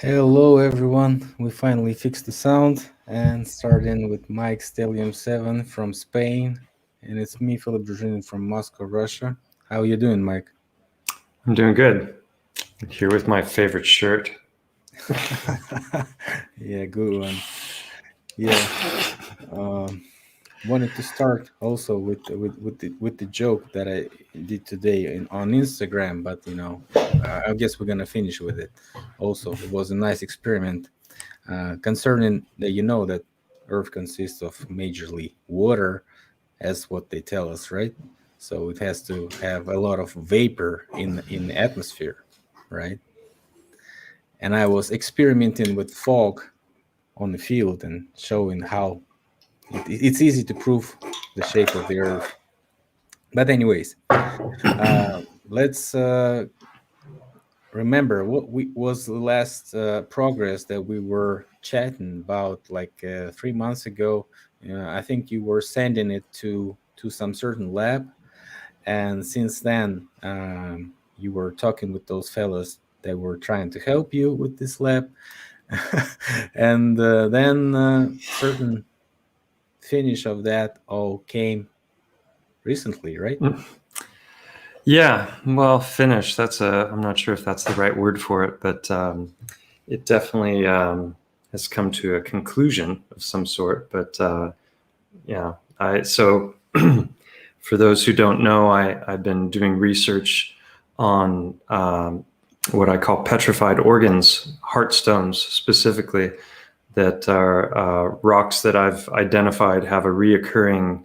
Hello everyone, we finally fixed the sound and starting with Mike Stellium7 from Spain, and it's me, Philipp Druzhinin from Moscow, Russia. How are you doing, Mike? I'm doing good. I'm here with my favorite shirt. Yeah, good one. Yeah, wanted to start also with the joke that I did today on Instagram, but I guess we're gonna finish with it. Also, it was a nice experiment concerning that that Earth consists of majorly water, as what they tell us, right? So it has to have a lot of vapor in the atmosphere, right? And I was experimenting with fog on the field and showing how it's easy to prove the shape of the Earth. But anyways, let's remember what was the last progress that we were chatting about like 3 months ago. I think you were sending it to some certain lab, and since then you were talking with those fellows that were trying to help you with this lab. And then certain finish of that all came recently, right? Yeah, well, finish. I'm not sure if that's the right word for it, but it definitely has come to a conclusion of some sort. But yeah, so for those who don't know, I've been doing research on what I call petrified organs, heart stones specifically, that are rocks that I've identified have a reoccurring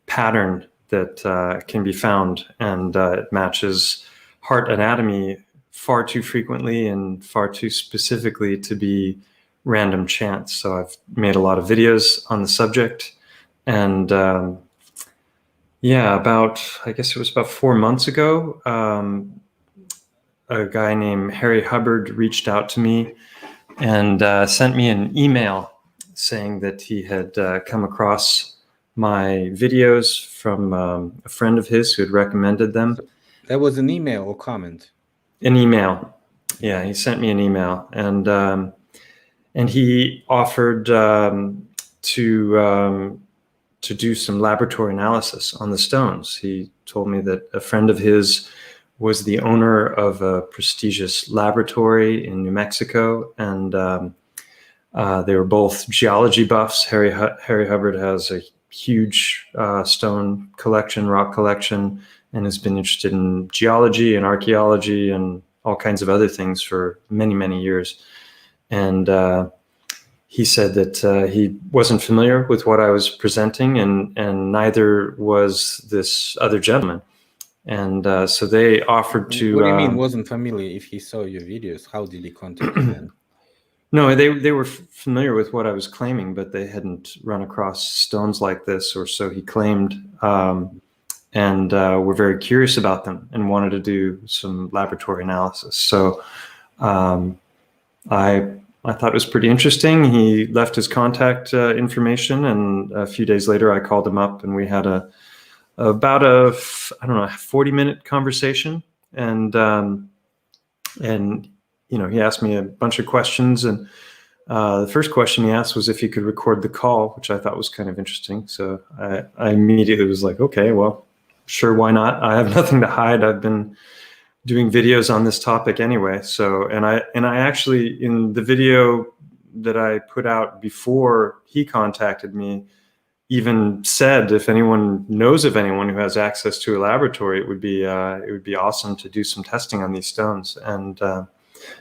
pattern that can be found, and it matches heart anatomy far too frequently and far too specifically to be random chance. So I've made a lot of videos on the subject, and I guess it was about 4 months ago, a guy named Harry Hubbard reached out to me and sent me an email saying that he had come across my videos from a friend of his who had recommended them. That was an email or comment? An email. Yeah, he sent me an email, and he offered to do some laboratory analysis on the stones. He told me that a friend of his was the owner of a prestigious laboratory in New Mexico, and they were both geology buffs. Harry Hubbard has a huge stone collection, rock collection, and has been interested in geology and archaeology and all kinds of other things for many, many years. And he said that he wasn't familiar with what I was presenting, and neither was this other gentleman. And so they offered to. What do you mean wasn't familiar? If he saw your videos, how did he contact you then? No, they were familiar with what I was claiming, but they hadn't run across stones like this, or so he claimed, and were very curious about them and wanted to do some laboratory analysis. So I thought it was pretty interesting. He left his contact information, and a few days later, I called him up, and we had about a 40-minute conversation, and he asked me a bunch of questions, and the first question he asked was if he could record the call, which I thought was kind of interesting. So I immediately was like, okay, well, sure, why not? I have nothing to hide. I've been doing videos on this topic anyway. So, and I actually, in the video that I put out before he contacted me, even said if anyone knows of anyone who has access to a laboratory, it would be awesome to do some testing on these stones. And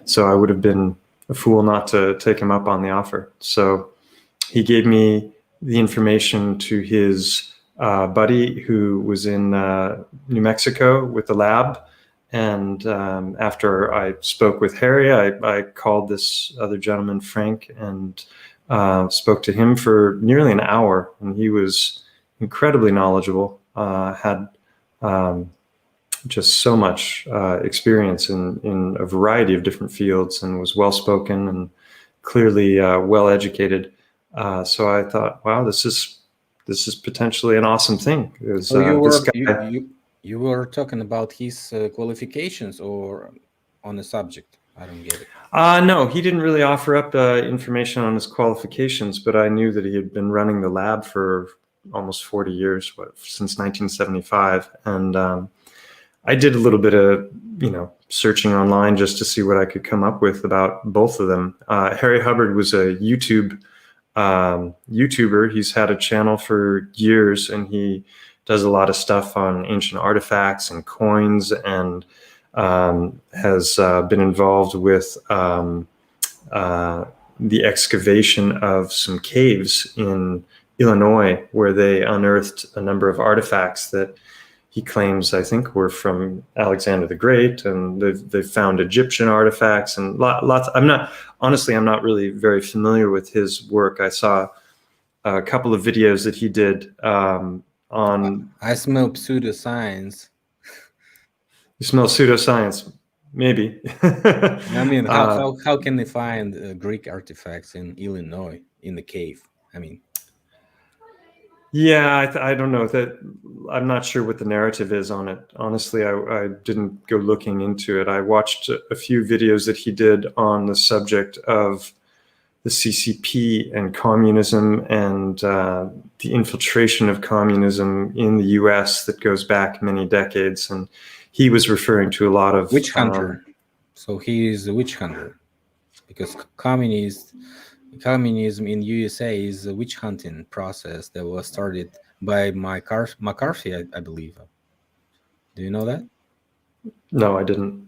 so I would have been a fool not to take him up on the offer. So he gave me the information to his buddy who was in New Mexico with the lab. And after I spoke with Harry, I called this other gentleman, Frank, and spoke to him for nearly an hour. And he was incredibly knowledgeable, had just so much experience in a variety of different fields, and was well-spoken and clearly well-educated. So I thought, wow, this is potentially an awesome thing. Was, you were talking about his qualifications or on the subject? I don't get it. No, he didn't really offer up information on his qualifications, but I knew that he had been running the lab for almost 40 years, since 1975. And I did a little bit of, searching online just to see what I could come up with about both of them. Harry Hubbard was a YouTuber. He's had a channel for years, and he does a lot of stuff on ancient artifacts and coins, and has been involved with the excavation of some caves in Illinois, where they unearthed a number of artifacts that he claims, I think, were from Alexander the Great, and they've found Egyptian artifacts and lots. I'm not really very familiar with his work. I saw a couple of videos that he did on. I smell pseudoscience. You smell pseudoscience, maybe. I mean, how can they find Greek artifacts in Illinois in the cave? I mean, yeah, I don't know that. I'm not sure what the narrative is on it. Honestly, I didn't go looking into it. I watched a few videos that he did on the subject of the CCP and communism, and the infiltration of communism in the U.S. that goes back many decades. And he was referring to a lot of witch hunter. So he is a witch hunter, because communism in USA is a witch hunting process that was started by McCarthy, I believe. Do you know that? No, I didn't.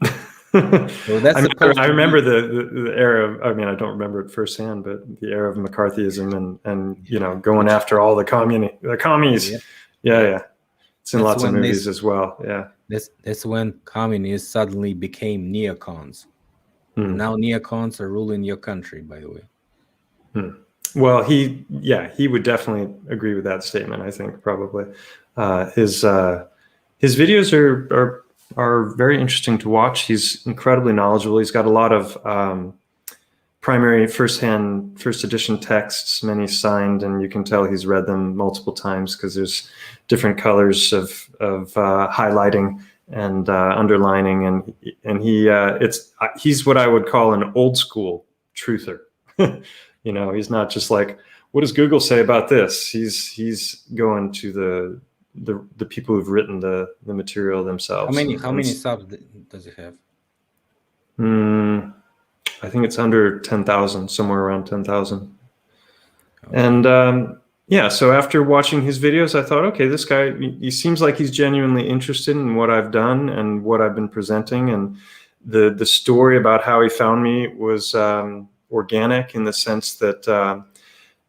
So that's I remember the era of, I don't remember it firsthand, but the era of McCarthyism and going after all the commies. Yeah. It's in lots of movies as well. Yeah. That's when communists suddenly became neocons. Now neocons are ruling your country, by the way. Well, he would definitely agree with that statement. I think probably his videos are very interesting to watch. He's incredibly knowledgeable. He's got a lot of primary first edition texts, many signed, and you can tell he's read them multiple times because there's different colors of highlighting and underlining, and he's what I would call an old school truther. He's not just like, what does Google say about this? He's going to the people who've written the material themselves. How many subs does it have? I think it's under 10,000, somewhere around 10,000. And so after watching his videos, I thought, okay, this guy, he seems like he's genuinely interested in what I've done and what I've been presenting. And the story about how he found me was organic, in the sense that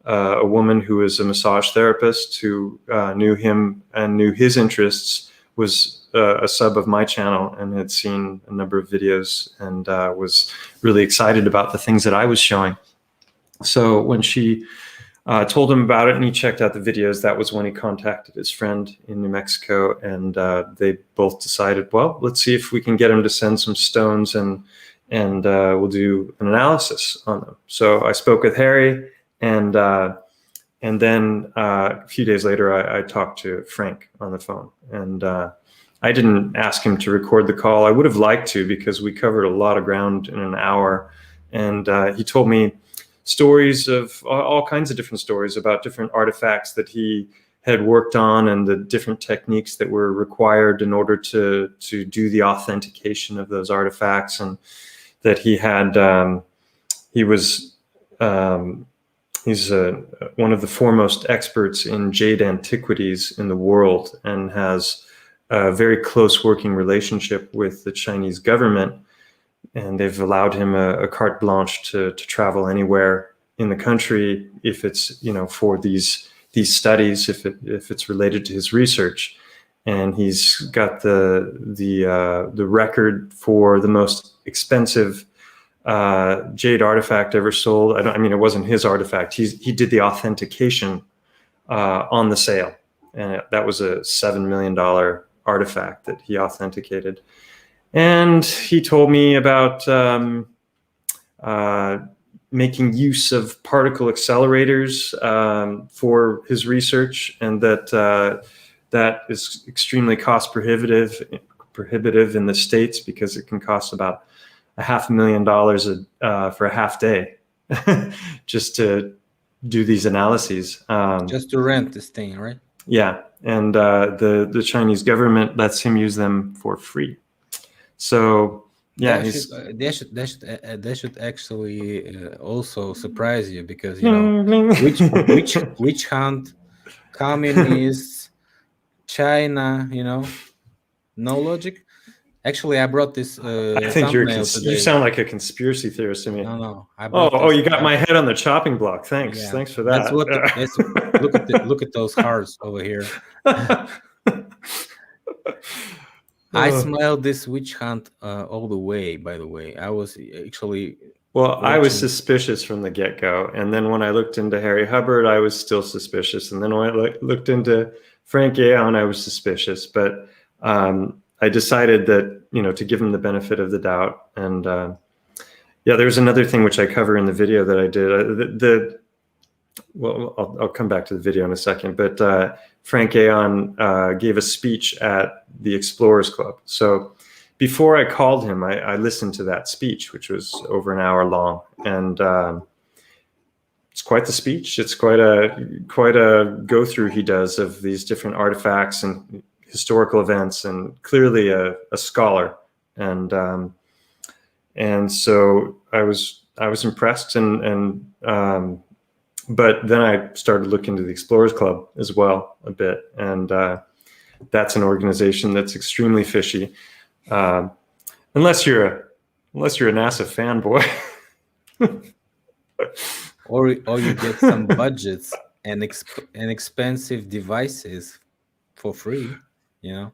a woman who is a massage therapist who knew him and knew his interests was a sub of my channel and had seen a number of videos and was really excited about the things that I was showing. So when she told him about it and he checked out the videos, that was when he contacted his friend in New Mexico, and they both decided, well, let's see if we can get him to send some stones and we'll do an analysis on them. So I spoke with Harry, and then a few days later, I talked to Frank on the phone, and I didn't ask him to record the call. I would have liked to, because we covered a lot of ground in an hour, and he told me stories of all kinds of different stories about different artifacts that he had worked on and the different techniques that were required in order to do the authentication of those artifacts, and that he had he's one of the foremost experts in jade antiquities in the world, and has a very close working relationship with the Chinese government. And they've allowed him a carte blanche to travel anywhere in the country if it's, for these studies, if it's related to his research. And he's got the record for the most expensive jade artifact ever sold. It wasn't his artifact. He did the authentication on the sale, and that was a $7 million artifact that he authenticated. And he told me about making use of particle accelerators for his research, and that is extremely cost prohibitive in the States, because it can cost about $500,000 for a half day just to do these analyses. Just to rent this thing, right? Yeah, and the Chinese government lets him use them for free. So yeah, they should actually also surprise you, because witch hunt, communists, China, no logic. Actually, I brought this. I think you sound like a conspiracy theorist to me. No. You got my head on the chopping block. Thanks, yeah. Thanks for that. Look at those hearts over here. I smelled this witch hunt all the way. By the way, I was actually. Well, I was suspicious from the get-go, and then when I looked into Harry Hubbard, I was still suspicious, and then when I looked into Frank Aon, I was suspicious, but I decided that to give him the benefit of the doubt. And there's another thing which I cover in the video that I did. I'll come back to the video in a second, but Frank Aon gave a speech at the Explorers Club. So before I called him, I listened to that speech, which was over an hour long, and it's quite the speech. It's quite a go through he does of these different artifacts and historical events, and clearly a scholar. And so I was impressed, but then I started looking into the Explorers Club as well a bit, and that's an organization that's extremely fishy, unless you're a NASA fanboy, or you get some budgets and expensive devices for free, Yeah.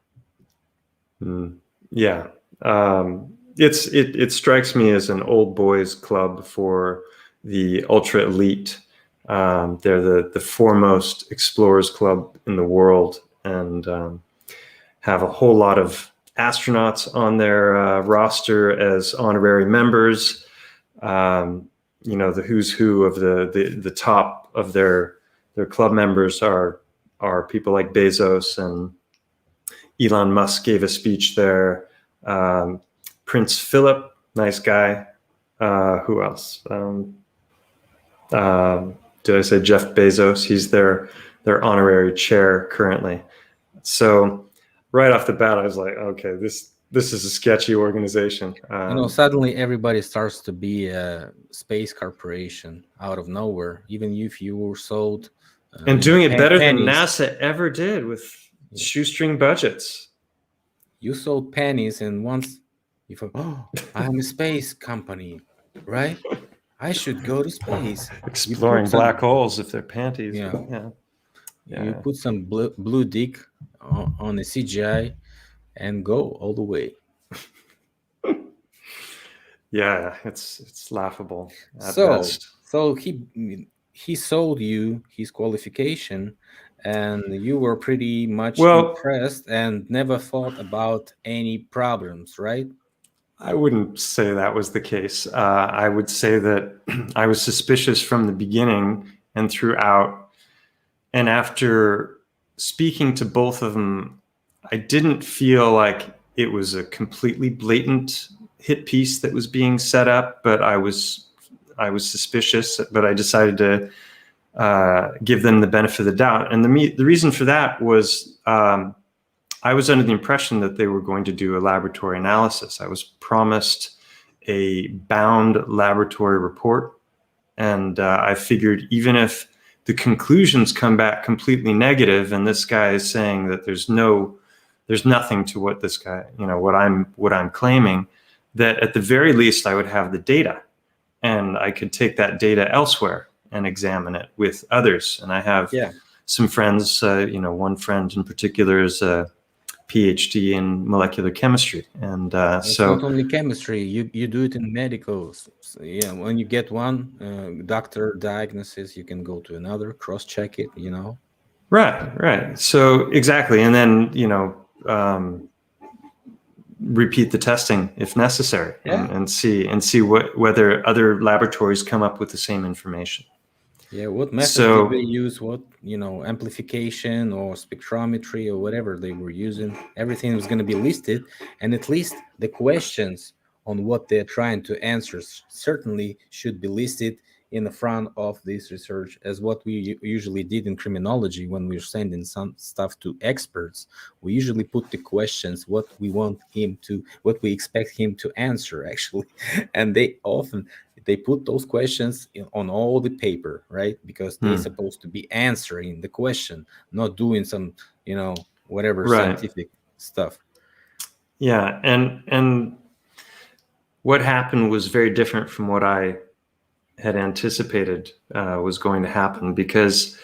It strikes me as an old boys club for the ultra elite. They're the foremost explorers club in the world, and have a whole lot of astronauts on their roster as honorary members. The who's who of the top of their club members are people like Bezos, and Elon Musk gave a speech there. Prince Philipp, nice guy. Who else? Did I say Jeff Bezos? He's their honorary chair currently. So right off the bat, I was like, okay, this is a sketchy organization. Suddenly everybody starts to be a space corporation out of nowhere, even if you were sold. And doing it better than NASA ever did with shoestring budgets. You sold pennies, and once you thought, I'm a space company, right? I should go to space. Exploring black holes if they're panties. Yeah. You put some blue dick on a CGI and go all the way. Yeah, it's laughable at So, best. so he sold you his qualification, and you were pretty much Well, impressed and never thought about any problems, right? I wouldn't say that was the case. I would say that I was suspicious from the beginning and throughout. And after speaking to both of them, I didn't feel like it was a completely blatant hit piece that was being set up, but I was suspicious. But I decided to give them the benefit of the doubt, and the reason for that was I was under the impression that they were going to do a laboratory analysis. I was promised a bound laboratory report, and I figured even if the conclusions come back completely negative, and this guy is saying that there's nothing to what this guy, what I'm claiming, that at the very least I would have the data, and I could take that data elsewhere and examine it with others. And I have some friends, one friend in particular is a PhD in molecular chemistry, and It's not only chemistry. You do it in medical. So, yeah, when you get one doctor diagnosis, you can go to another, cross-check it. right. So exactly, and then repeat the testing if necessary, and see whether other laboratories come up with the same information. Yeah, what method did they use? What, amplification or spectrometry or whatever they were using? Everything was going to be listed, and at least the questions on what they're trying to answer certainly should be listed in the front of this research, as what we usually did in criminology when we're sending some stuff to experts. We usually put the questions, what we expect him to answer, actually. And they put those questions on all the paper, right? Because they're supposed to be answering the question, not doing some, whatever scientific stuff. Yeah, and what happened was very different from what I had anticipated was going to happen, because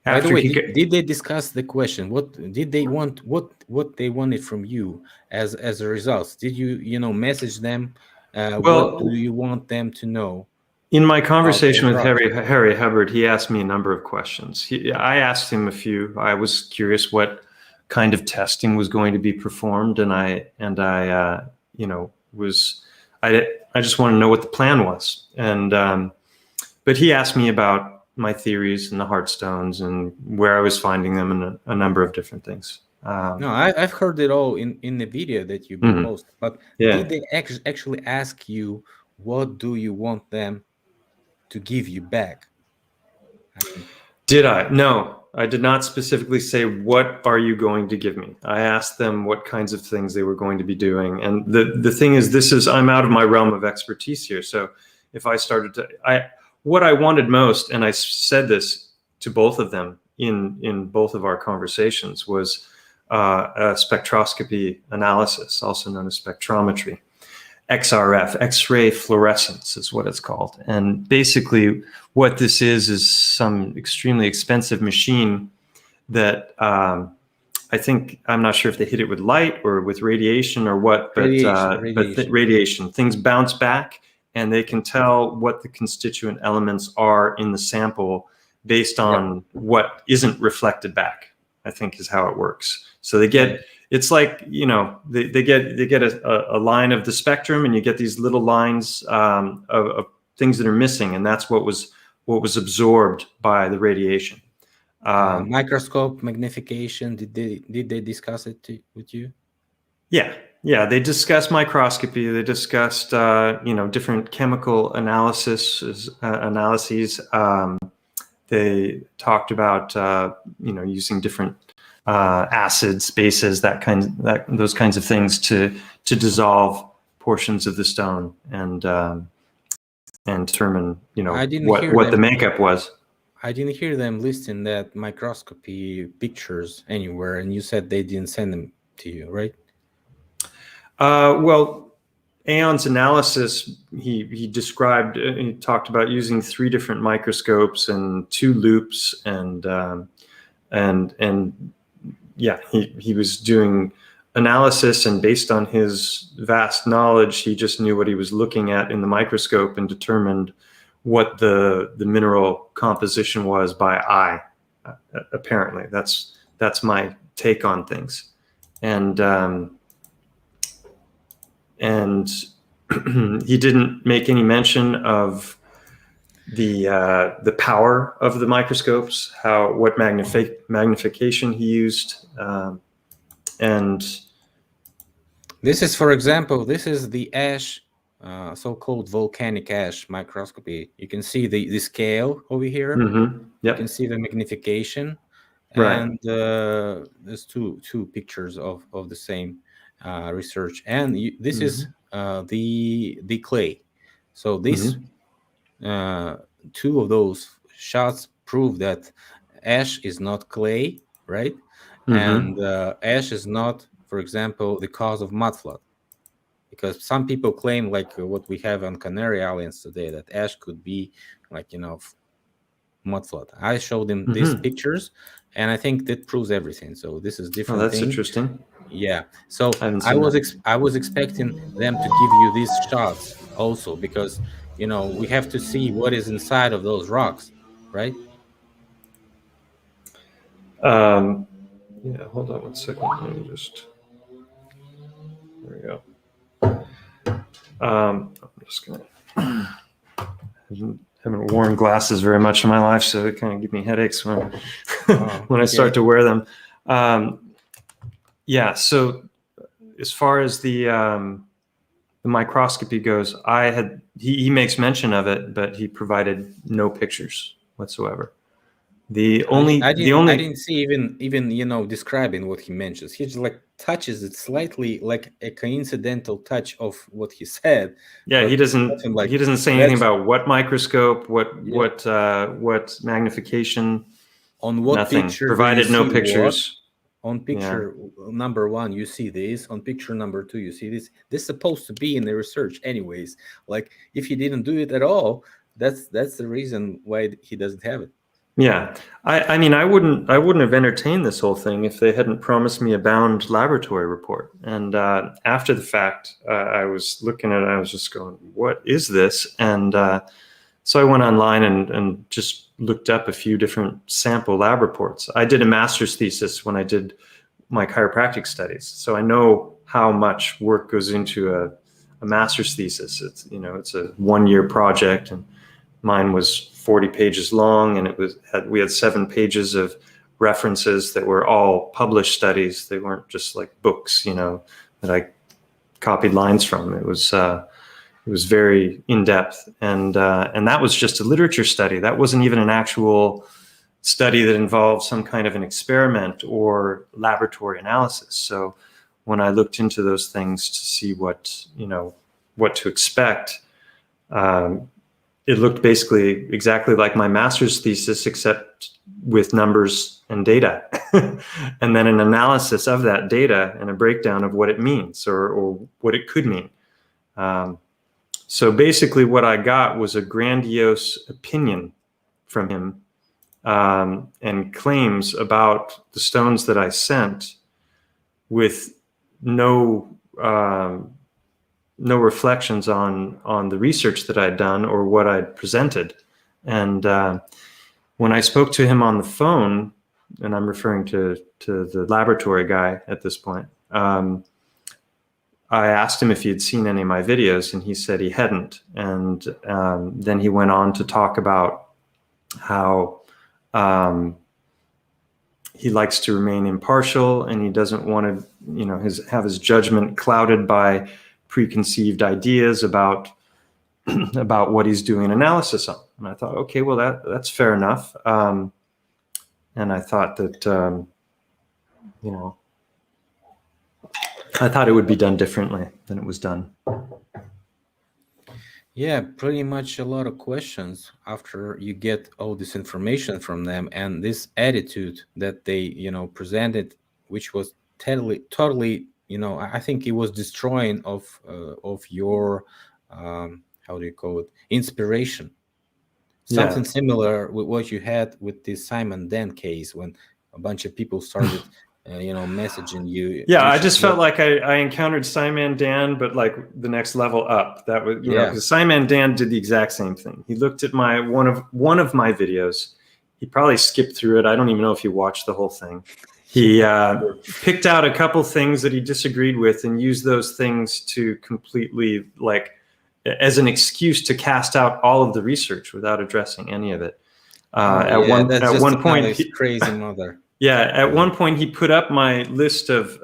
by the way, did they discuss the question? What did they want? What they wanted from you as a result? Did you message them? What do you want them to know? In my conversation with Harry Hubbard, he asked me a number of questions. I asked him a few. I was curious what kind of testing was going to be performed, and I just want to know what the plan was. And but he asked me about my theories and the heartstones and where I was finding them, and a number of different things. No, I've heard it all in the video that you posted. But did they actually ask you, what do you want them to give you back? Did I? No, I did not specifically say, what are you going to give me? I asked them what kinds of things they were going to be doing. And the thing is, I'm out of my realm of expertise here. So if I started to, what I wanted most, and I said this to both of them in both of our conversations, was a spectroscopy analysis, also known as spectrometry. XRF, X-ray fluorescence is what it's called. And basically what this is some extremely expensive machine that I think, I'm not sure if they hit it with light or with radiation or what, but radiation. Things bounce back, and they can tell what the constituent elements are in the sample based on what isn't reflected back, I think is how it works. So they get, it's like, they get a line of the spectrum, and you get these little lines of things that are missing, and that's what was absorbed by the radiation. Microscope magnification, did they discuss it with you? Yeah, they discussed microscopy. They discussed different chemical analyses. They talked about using different acids, bases, those kinds of things to dissolve portions of the stone and determine what the makeup was. I didn't hear them listing that microscopy pictures anywhere, and you said they didn't send them to you, right? Well, Aeon's analysis, he described, he talked about using 3 different microscopes and 2 loops, and yeah, he was doing analysis, and based on his vast knowledge, he just knew what he was looking at in the microscope and determined what the mineral composition was by eye. Apparently, that's my take on things, and he didn't make any mention of the power of the microscopes, what magnification he used, and This is, for example, this is the ash, so-called volcanic ash microscopy. You can see the scale over here. mm-hmm. You Yep. can see the magnification, Right. and there's two pictures of the same research. And this is the clay. So this two of those shots prove that ash is not clay, right? And ash is not, for example, the cause of mud flood. Because some people claim, like what we have on Canary Islands today, that ash could be like, mud flood. I showed them these pictures, and I think that proves everything. So this is different. Oh, that's thing. Interesting. Yeah. So I was expecting them to give you these shots also, because we have to see what is inside of those rocks, right? Yeah. Hold on 1 second. Let me just. There we go. I'm just gonna. Haven't worn glasses very much in my life, so it kind of gives me headaches when when I start to wear them. Yeah. So as far as the microscopy goes, he makes mention of it, but he provided no pictures whatsoever. I didn't see even describing what he mentions. He just like touches it slightly, like a coincidental touch of what he said. Yeah, he doesn't say anything about what microscope, what magnification. On what nothing. Picture provided no pictures. On picture number 1, you see this. On picture number 2, you see this. This is supposed to be in the research anyways. Like, if he didn't do it at all, that's the reason why he doesn't have it. Yeah, I mean, I wouldn't have entertained this whole thing if they hadn't promised me a bound laboratory report. And after the fact, I was looking at it, I was just going, what is this? And so I went online and just looked up a few different sample lab reports. I did a master's thesis when I did my chiropractic studies, so I know how much work goes into a master's thesis. It's a 1-year project, and mine was 40 pages long, and we had 7 pages of references that were all published studies. They weren't just like books, that I copied lines from. It was very in depth, and that was just a literature study. That wasn't even an actual study that involved some kind of an experiment or laboratory analysis. So when I looked into those things to see what to expect, it looked basically exactly like my master's thesis, except with numbers and data, and then an analysis of that data and a breakdown of what it means or what it could mean. So basically what I got was a grandiose opinion from him, and claims about the stones that I sent with no reflections on the research that I'd done or what I'd presented. And when I spoke to him on the phone, and I'm referring to the laboratory guy at this point, I asked him if he had seen any of my videos, and he said he hadn't. And then he went on to talk about how he likes to remain impartial, and he doesn't want to, have his judgment clouded by preconceived ideas about what he's doing analysis on. And I thought, okay, well, that's fair enough. And I thought that, I thought it would be done differently than it was done. Yeah, pretty much a lot of questions after you get all this information from them, and this attitude that they, presented, which was totally, I think it was destroying of your, how do you call it, inspiration. Something similar with what you had with this Simon Dent case, when a bunch of people started messaging you. Yeah, You I should just felt look. like I encountered Simon Dan, but like the next level up. That was, Yeah, because Simon Dan did the exact same thing. He looked at my one of my videos. He probably skipped through it. I don't even know if he watched the whole thing. He picked out a couple things that he disagreed with and used those things to completely, like, as an excuse to cast out all of the research without addressing any of it. oh yeah, that's At just one point, another crazy mother. yeah, at one point he put up my list of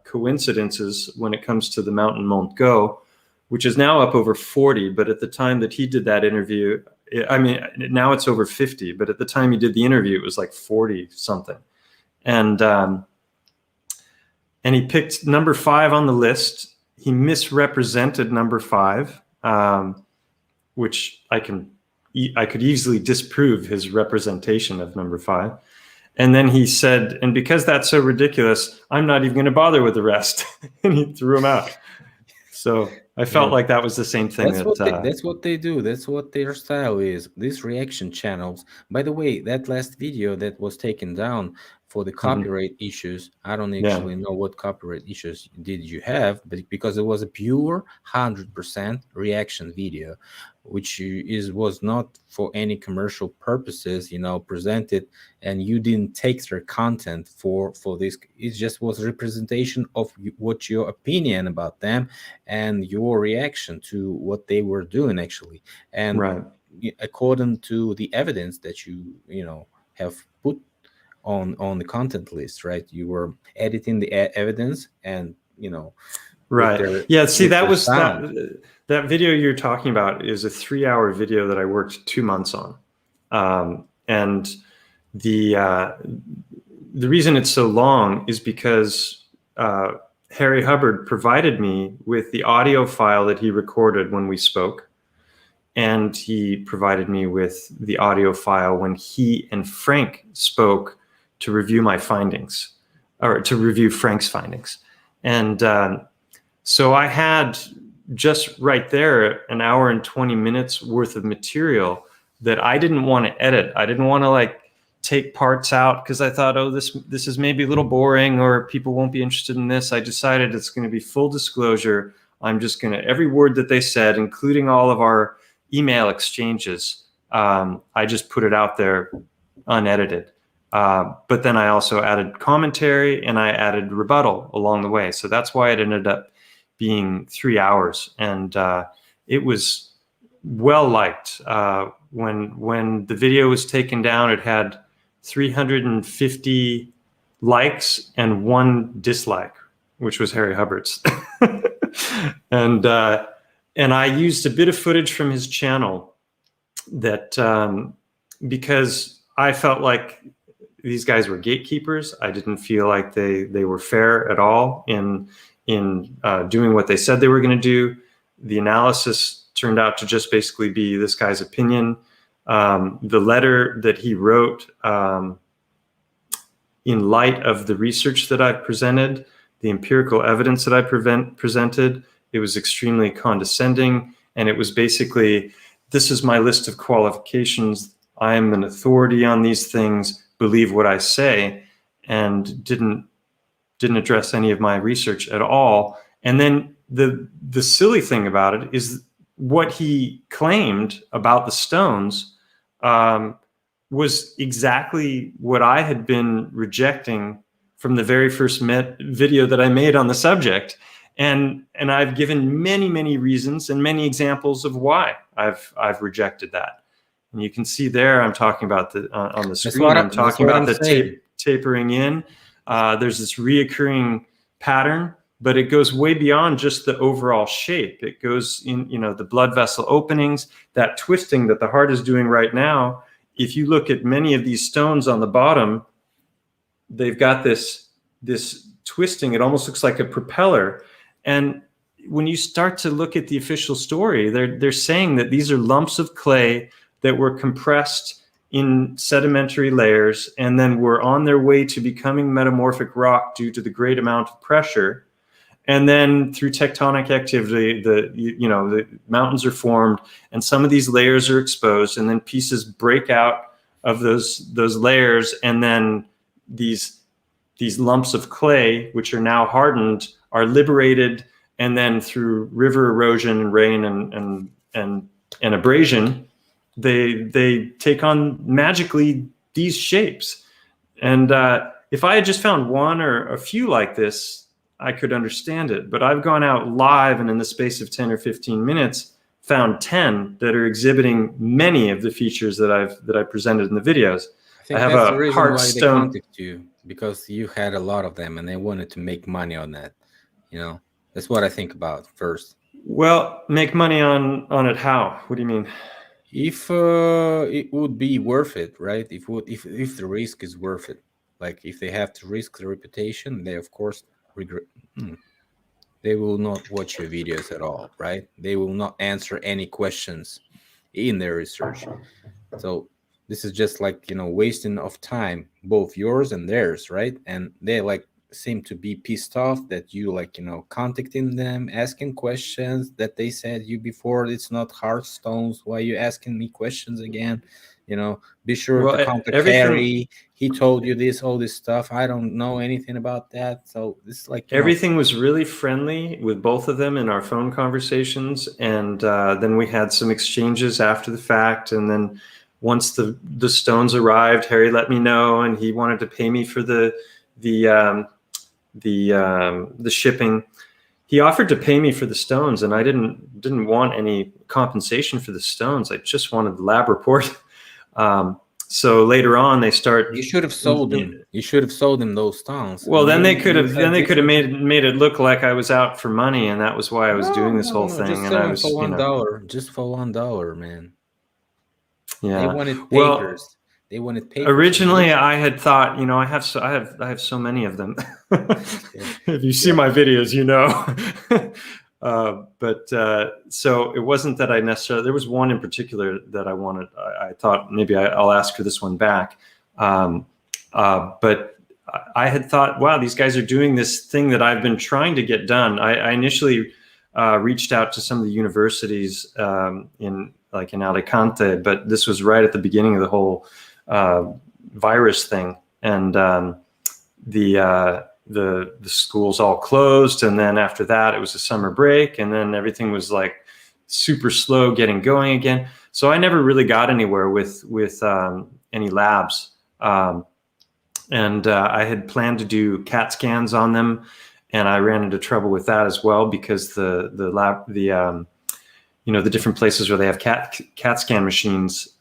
coincidences when it comes to the mountain Mont Go, which is now up over 40. But at the time that he did that interview, I mean, now it's over 50. But at the time he did the interview, it was like 40 something. And he picked number 5 on the list. He misrepresented number 5, which I could easily disprove his representation of number 5. And then he said, and because that's so ridiculous, I'm not even going to bother with the rest. And he threw him out. So I felt like that was the same thing. That's what they do. That's what their style is. These reaction channels. By the way, that last video that was taken down for the copyright issues, I don't actually know what copyright issues did you have, but because it was a pure 100% reaction video, which was not for any commercial purposes, presented, and you didn't take their content for this. It just was representation of what your opinion about them and your reaction to what they were doing actually, and according to the evidence that you have put on the content list, right? You were editing the evidence, and right. Yeah. See, that was that video you're talking about is a 3-hour video that I worked 2 months on, and the reason it's so long is because Harry Hubbard provided me with the audio file that he recorded when we spoke, and he provided me with the audio file when he and Frank spoke to review my findings, or to review Frank's findings. And so I had just right there an hour and 20 minutes worth of material that I didn't want to edit. I didn't want to take parts out because I thought, oh, this is maybe a little boring or people won't be interested in this. I decided it's going to be full disclosure. I'm just going to, every word that they said, including all of our email exchanges, I just put it out there unedited. But then I also added commentary and I added rebuttal along the way. So that's why it ended up being 3 hours. And it was well liked. When the video was taken down, it had 350 likes and 1 dislike, which was Harry Hubbard's. And I used a bit of footage from his channel that because I felt like these guys were gatekeepers. I didn't feel like they were fair at all in doing what they said they were going to do. The analysis turned out to just basically be this guy's opinion. The letter that he wrote in light of the research that I presented, the empirical evidence that I presented, it was extremely condescending. And it was basically, this is my list of qualifications. I am an authority on these things, believe what I say, and didn't address any of my research at all. And then the silly thing about it is what he claimed about the stones was exactly what I had been rejecting from the very first video that I made on the subject. And I've given many reasons and many examples of why I've rejected that. And you can see there, I'm talking about on the screen, I'm talking about the tapering in. There's this reoccurring pattern, but it goes way beyond just the overall shape. It goes in, the blood vessel openings, that twisting that the heart is doing right now. If you look at many of these stones on the bottom, they've got this twisting. It almost looks like a propeller. And when you start to look at the official story, they're saying that these are lumps of clay that were compressed in sedimentary layers and then were on their way to becoming metamorphic rock due to the great amount of pressure. And then through tectonic activity, the mountains are formed and some of these layers are exposed, and then pieces break out of those layers, and then these these lumps of clay, which are now hardened, are liberated, and then through river erosion and rain and abrasion, they take on magically these shapes. And if I had just found one or a few like this, I could understand it. But I've gone out live and in the space of 10 or 15 minutes, found 10 that are exhibiting many of the features that I presented in the videos. I think have that's a the reason hard why they stone. contacted you, because you had a lot of them and they wanted to make money on that. You know, that's what I think about first. Well, make money on it how? What do you mean? If it would be worth it, right? If the risk is worth it, like if they have to risk the reputation, they of course regret. They will not watch your videos at all, right? They will not answer any questions in their research. So this is just like, you know, wasting of time, both yours and theirs, right? And they like seem to be pissed off that you like, you know, contacting them, asking questions that they said you before. It's not hard stones. Why you asking me questions again? You know, be sure Well, to contact everything Harry. He told you this, all this stuff. I don't know anything about that. So this is like, you know, everything was really friendly with both of them in our phone conversations, and then we had some exchanges after the fact. And then once the stones arrived, Harry let me know, and he wanted to pay me for the shipping. He offered to pay me for the stones, and I didn't want any compensation for the stones. I just wanted the lab report. So later on, they start. you should have sold them. You should have sold them those stones. Well, and then they could you have had different- made it look like I was out for money, and that was why I was doing this whole thing. Just And sell I them was, for you know, $1. Just for $1, man. They yeah. wanted Well, papers. They wanted papers. originally, I had thought, you know, I have so many of them. If you see my videos, you know. So it wasn't that I necessarily. There was one in particular that I wanted. I thought maybe I'll ask for this one back. But I had thought, wow, these guys are doing this thing that I've been trying to get done. I initially reached out to some of the universities in Alicante, but this was right at the beginning of the whole virus thing, and the schools all closed, and then after that it was a summer break, and then everything was like super slow getting going again. So I never really got anywhere with any labs, and I had planned to do CAT scans on them, and I ran into trouble with that as well, because the different places where they have CAT scan machines,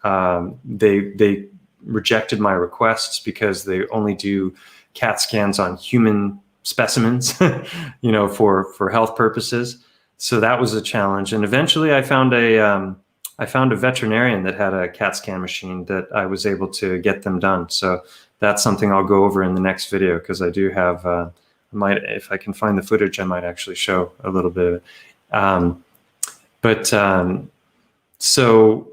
they rejected my requests because they only do CAT scans on human specimens, for health purposes. So that was a challenge. And eventually I found a veterinarian that had a CAT scan machine that I was able to get them done. So that's something I'll go over in the next video, because I do have, if I can find the footage, I might actually show a little bit of it. So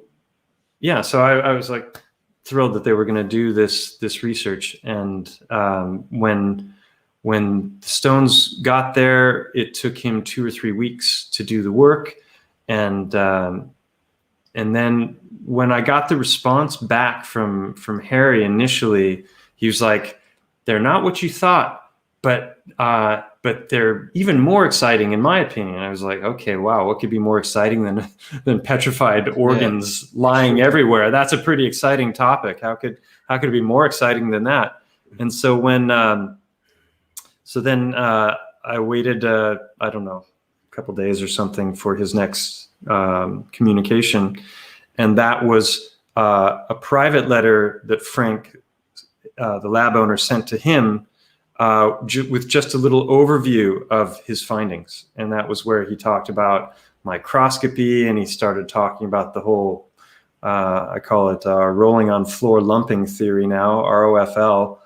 I was like thrilled that they were going to do this research. And when the stones got there, it took him 2 or 3 weeks to do the work. And then when I got the response back from Harry initially, he was like, "They're not what you thought, but they're even more exciting, in my opinion." I was like, okay, wow, what could be more exciting than petrified organs lying everywhere? That's a pretty exciting topic. How could it be more exciting than that? And so then I waited, I don't know, a couple days or something for his next communication, and that was a private letter that Frank, the lab owner, sent to him. With just a little overview of his findings. And that was where he talked about microscopy, and he started talking about the whole, I call it rolling on floor lumping theory now, ROFL,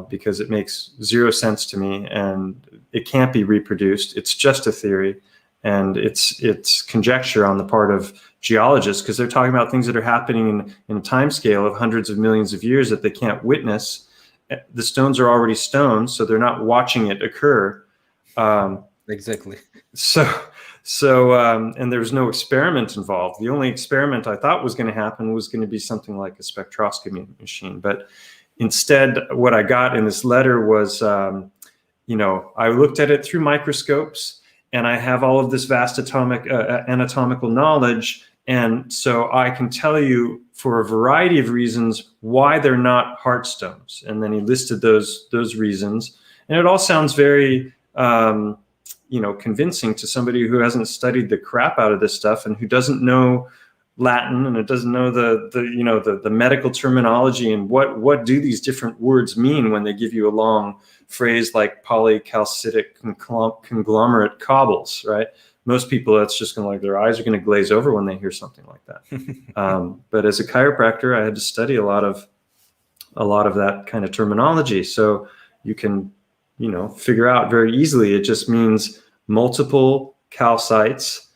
because it makes zero sense to me, and it can't be reproduced. It's just a theory, and it's conjecture on the part of geologists, because they're talking about things that are happening in a time scale of hundreds of millions of years that they can't witness. The stones are already stones, so they're not watching it occur. Exactly. So, and there's no experiment involved. The only experiment I thought was going to happen was going to be something like a spectroscopy machine. But instead, what I got in this letter was, I looked at it through microscopes, and I have all of this vast anatomical knowledge. And so I can tell you for a variety of reasons why they're not heart stones. And then he listed those reasons. And it all sounds very, convincing to somebody who hasn't studied the crap out of this stuff and who doesn't know Latin, and it doesn't know the medical terminology and what do these different words mean when they give you a long phrase like polycalcitic conglomerate cobbles, right? Most people, that's just going to, like, their eyes are going to glaze over when they hear something like that. But as a chiropractor, I had to study a lot of that kind of terminology. So you can, figure out very easily. It just means multiple calcites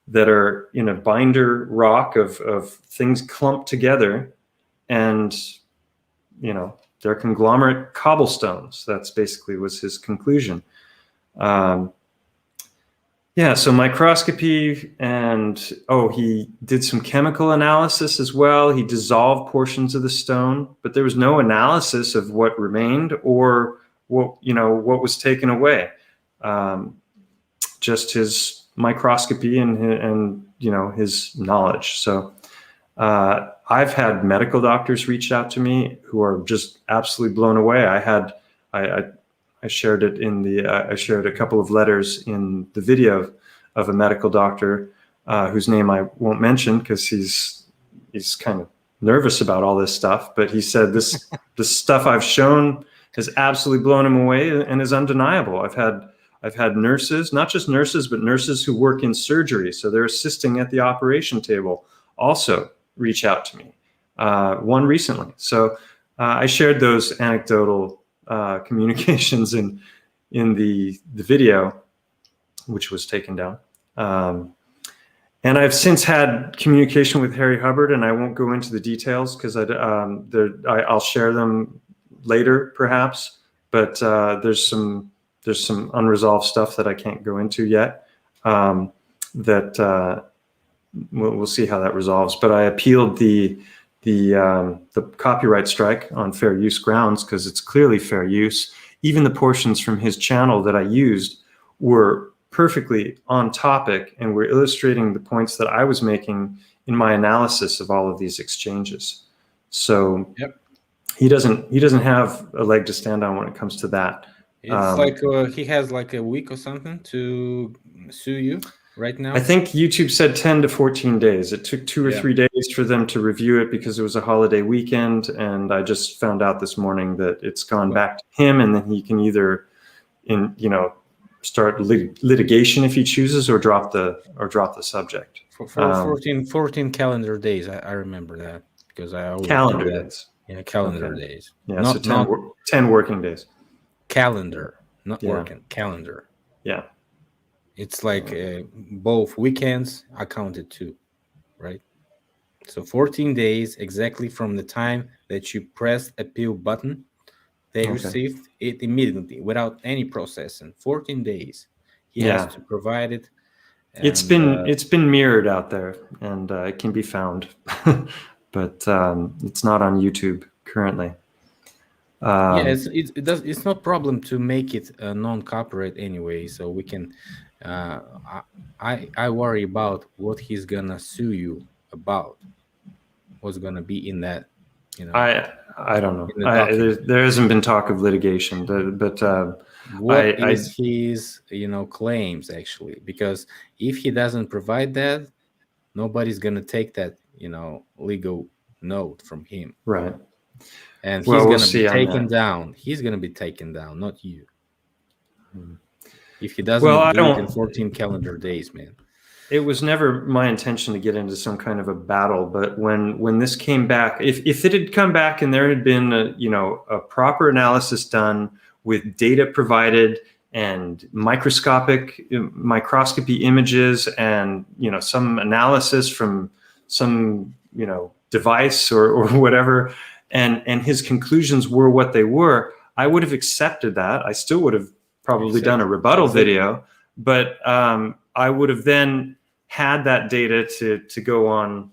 that are in a binder rock of things clumped together, and they're conglomerate cobblestones. That's basically was his conclusion. So microscopy, and he did some chemical analysis as well. He dissolved portions of the stone, but there was no analysis of what remained or what was taken away. Just his microscopy and his knowledge. So I've had medical doctors reach out to me who are just absolutely blown away. I shared it I shared a couple of letters in the video of a medical doctor whose name I won't mention because he's kind of nervous about all this stuff. But he said the stuff I've shown has absolutely blown him away and is undeniable. I've had nurses, not just nurses, but nurses who work in surgery, so they're assisting at the operation table, also reach out to me. One recently. So I shared those anecdotal communications in the video, which was taken down. And I've since had communication with Harry Hubbard, and I won't go into the details because I'll share them later, perhaps. But there's some unresolved stuff that I can't go into yet. We'll see how that resolves. But I appealed the copyright strike on fair use grounds because it's clearly fair use. Even the portions from his channel that I used were perfectly on topic and were illustrating the points that I was making in my analysis of all of these exchanges. So yep. He doesn't have a leg to stand on when it comes to that. It's like he has like a week or something to sue you right now. I think YouTube said 10 to 14 days. It took 2 or 3 days for them to review it because it was a holiday weekend. And I just found out this morning that it's gone back to him, and then he can either start litigation if he chooses or drop the subject. For 14 calendar days. I remember that because I always calendar days. Yeah, calendar days. Yeah, so 10 working days. Calendar, not working, calendar. Yeah. It's like both weekends are counted too, right? So 14 days exactly from the time that you press appeal button, they received it immediately without any processing. 14 days. He has to provide it. And, it's been mirrored out there, and it can be found, but it's not on YouTube currently. It's no problem to make it non-copyright anyway. So we can. I worry about what he's gonna sue you about. What's gonna be in that? I don't know. There hasn't been talk of litigation, but what is his claims actually? Because if he doesn't provide that, nobody's gonna take that legal note from him. Right. And he's going to be taken down. He's going to be taken down, not you. If he doesn't do it in 14 calendar days, man. It was never my intention to get into some kind of a battle, but when this came back, if it had come back and there had been a proper analysis done with data provided and microscopy images and some analysis from some device or whatever, and his conclusions were what they were, I would have accepted that. I still would have probably done a rebuttal video, but I would have then had that data to go on,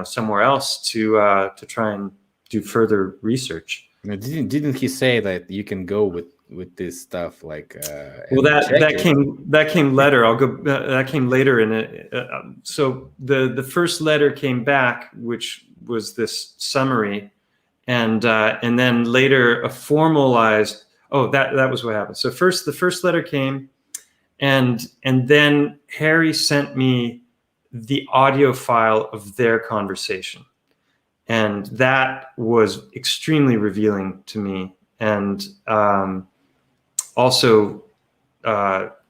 somewhere else to try and do further research. Didn't he say that you can go with this stuff like Well, and check it? that came later. I'll go. That came later in it. So the first letter came back, which was this summary, and then later a formalized. Oh, that was what happened. So the first letter came, and then Harry sent me the audio file of their conversation, and that was extremely revealing to me, and also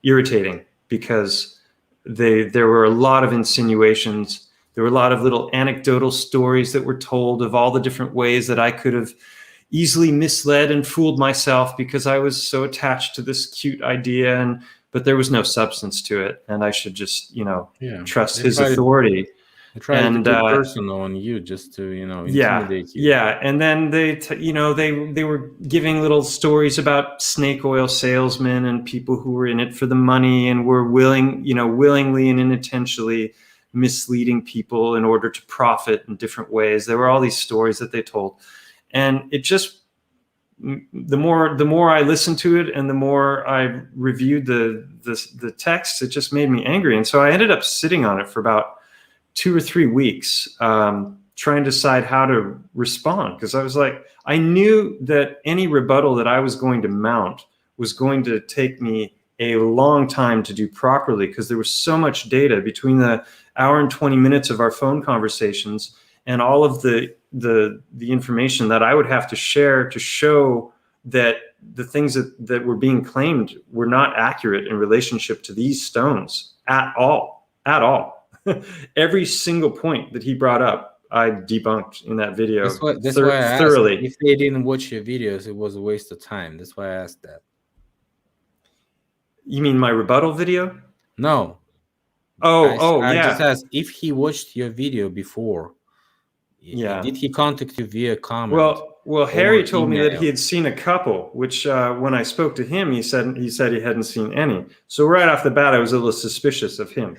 irritating, because there were a lot of insinuations. There were a lot of little anecdotal stories that were told of all the different ways that I could have easily misled and fooled myself because I was so attached to this cute idea, but there was no substance to it, and I should just trust his authority. They tried to get personal on you just to intimidate you. Yeah, and then they were giving little stories about snake oil salesmen and people who were in it for the money and were willingly and unintentionally misleading people in order to profit in different ways. There were all these stories that they told, and it just the more I listened to it and the more I reviewed the text, it just made me angry, and so I ended up sitting on it for about 2 or 3 weeks, trying to decide how to respond, because I was like, I knew that any rebuttal that I was going to mount was going to take me a long time to do properly, because there was so much data between the hour and 20 minutes of our phone conversations and all of the information that I would have to share to show that the things that were being claimed were not accurate in relationship to these stones at all. Every single point that he brought up, I debunked in that video. That's why I asked, thoroughly. if they didn't watch your videos, it was a waste of time. That's why I asked that. You mean my rebuttal video? No. I just asked if he watched your video before. Yeah. Did he contact you via comment? Well, Harry told me that he had seen a couple, which when I spoke to him, he said he hadn't seen any. So right off the bat, I was a little suspicious of him.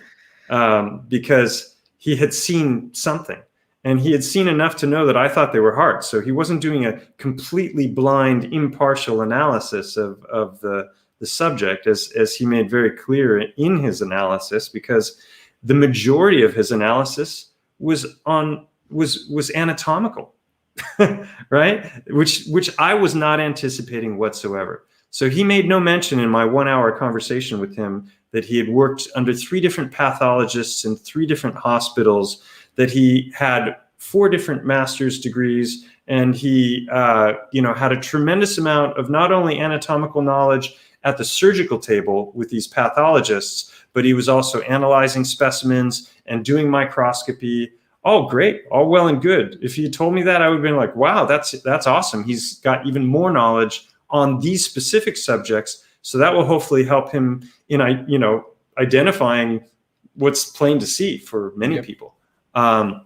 Because he had seen something, and he had seen enough to know that I thought they were hard. So he wasn't doing a completely blind, impartial analysis of the subject, as he made very clear in his analysis, because the majority of his analysis was anatomical, right? Which I was not anticipating whatsoever. So he made no mention in my 1-hour conversation with him that he had worked under 3 different pathologists in 3 different hospitals, that he had 4 different master's degrees, and he had a tremendous amount of not only anatomical knowledge at the surgical table with these pathologists, but he was also analyzing specimens and doing microscopy. Oh, great. All well and good. If he told me that, I would have been like, wow, that's awesome. He's got even more knowledge on these specific subjects. So that will hopefully help him in, identifying what's plain to see for many people. But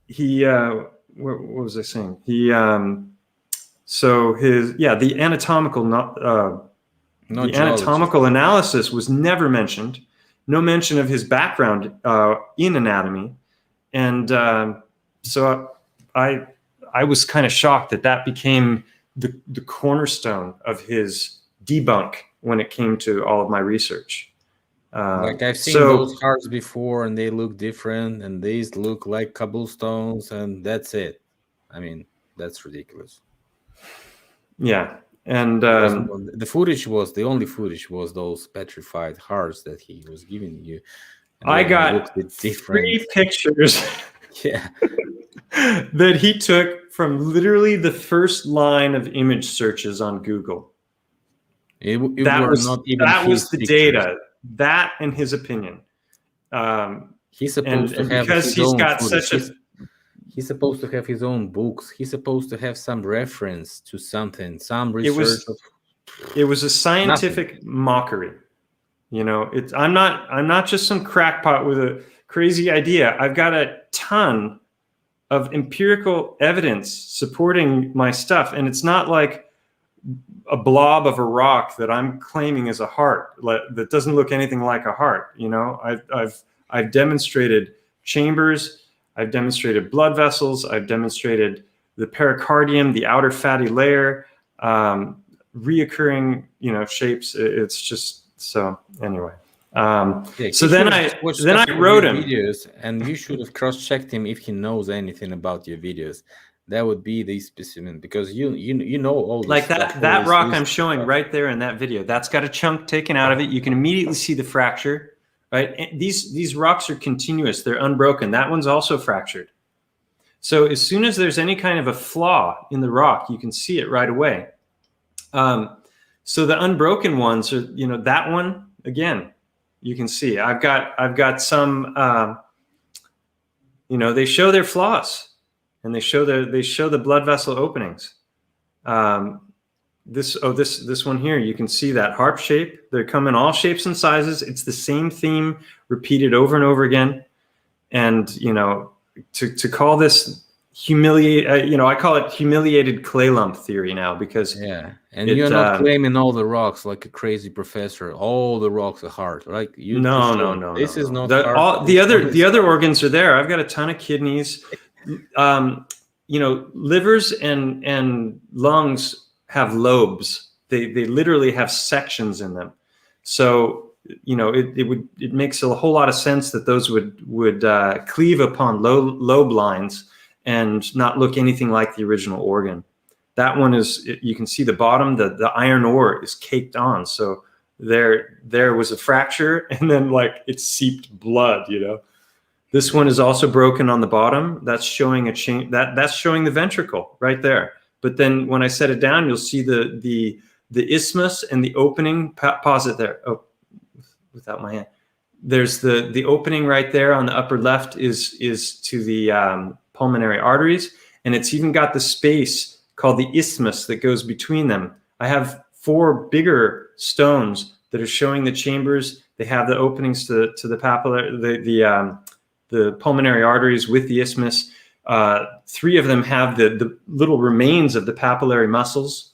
he, what was I saying? He, so the anatomical analysis was never mentioned. No mention of his background in anatomy, and so I was kind of shocked that became the cornerstone of his debunk when it came to all of my research. Like I've seen those hearts before, and they look different, and these look like cobblestones, and that's it. I mean, that's ridiculous. Yeah, and the only footage was those petrified hearts that he was giving you. I got 3 pictures. Yeah. That he took from literally the first line of image searches on Google. That was the data. That and his opinion. He's supposed to have because he's got such a. He's supposed to have his own books. He's supposed to have some reference to something, some research. It was a scientific mockery. I'm not just some crackpot with a crazy idea. I've got a ton of empirical evidence supporting my stuff, and it's not like a blob of a rock that I'm claiming is a heart that doesn't look anything like a heart. I've demonstrated chambers, I've demonstrated blood vessels, I've demonstrated the pericardium, the outer fatty layer, reoccurring, shapes. It's just, so anyway. So then I wrote him videos, and you should have cross-checked him if he knows anything about your videos. That would be the specimen, because you know all this like stuff, that rock I'm showing right there in that video. That's got a chunk taken out of it. You can immediately see the fracture, right? And these rocks are continuous. They're unbroken. That one's also fractured. So as soon as there's any kind of a flaw in the rock, you can see it right away. So the unbroken ones are, that one, again, you can see. I've got some, they show their flaws, and they show the blood vessel openings. This one here, you can see that harp shape. They come in all shapes and sizes. It's the same theme repeated over and over again. And, to call this I call it humiliated clay lump theory now, because you're not claiming all the rocks like a crazy professor. All the rocks are hard, right? No. This is not hard. The other organs are there. I've got a ton of kidneys. Livers and lungs have lobes. They literally have sections in them. So it makes a whole lot of sense that those would cleave upon lobe lines and not look anything like the original organ. That one is, you can see the bottom, the iron ore is caked on. So there was a fracture, and then it seeped blood, This one is also broken on the bottom. That's showing a chain, that's showing the ventricle right there. But then when I set it down, you'll see the isthmus and the opening. Pause it there. Oh, without my hand. There's the opening right there on the upper left is to the pulmonary arteries, and it's even got the space called the isthmus that goes between them. I have 4 bigger stones that are showing the chambers. They have the openings to the papillary, the pulmonary arteries with the isthmus. 3 of them have the little remains of the papillary muscles.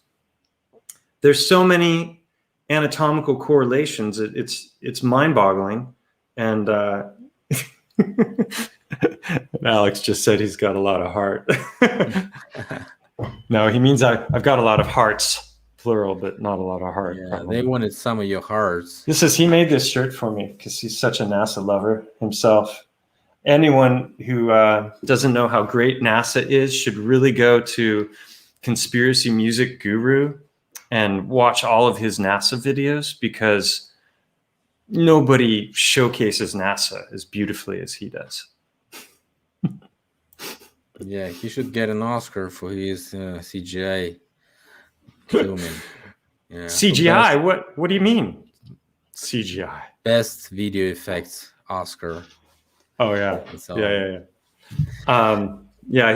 There's so many anatomical correlations. It's mind-boggling. And Alex just said he's got a lot of heart. No, he means I've got a lot of hearts, plural, but not a lot of heart. Yeah, they wanted some of your hearts. He made this shirt for me because he's such a NASA lover himself. Anyone who doesn't know how great NASA is should really go to Conspiracy Music Guru and watch all of his NASA videos, because nobody showcases NASA as beautifully as he does. Yeah, he should get an Oscar for his CGI filming. Yeah. CGI? What do you mean? CGI? Best video effects Oscar. Oh yeah, So, yeah.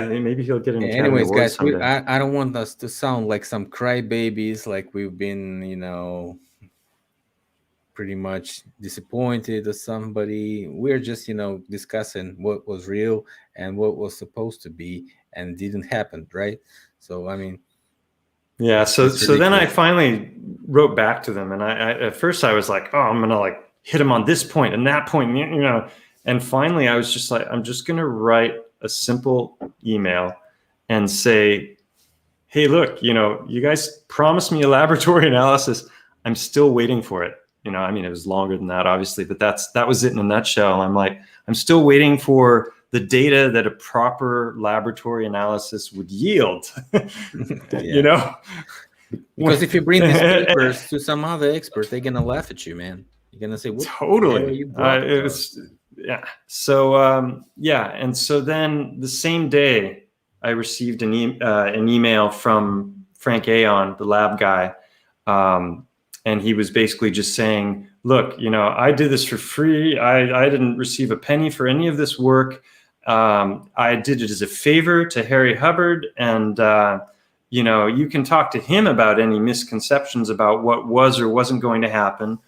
Maybe he'll get an Academy anyways, Award guys, someday. I don't want us to sound like some crybabies, like we've been, pretty much disappointed or somebody. We're just, discussing what was real and what was supposed to be and didn't happen, right? So, I mean, yeah. So then I finally wrote back to them, and I at first I was like, oh, I'm gonna hit him on this point and that point, And finally, I was just like, I'm just gonna write a simple email and say, hey, look, you guys promised me a laboratory analysis. I'm still waiting for it. It was longer than that, obviously, but that was it in a nutshell. I'm like, I'm still waiting for the data that a proper laboratory analysis would yield. Because if you bring these papers to some other expert, they're gonna laugh at you, man. You're gonna say, "What?" Totally. It was, yeah. So and so then the same day, I received an email from Frank Aon, the lab guy. And he was basically just saying, look, I did this for free. I didn't receive a penny for any of this work. I did it as a favor to Harry Hubbard. And, you can talk to him about any misconceptions about what was or wasn't going to happen.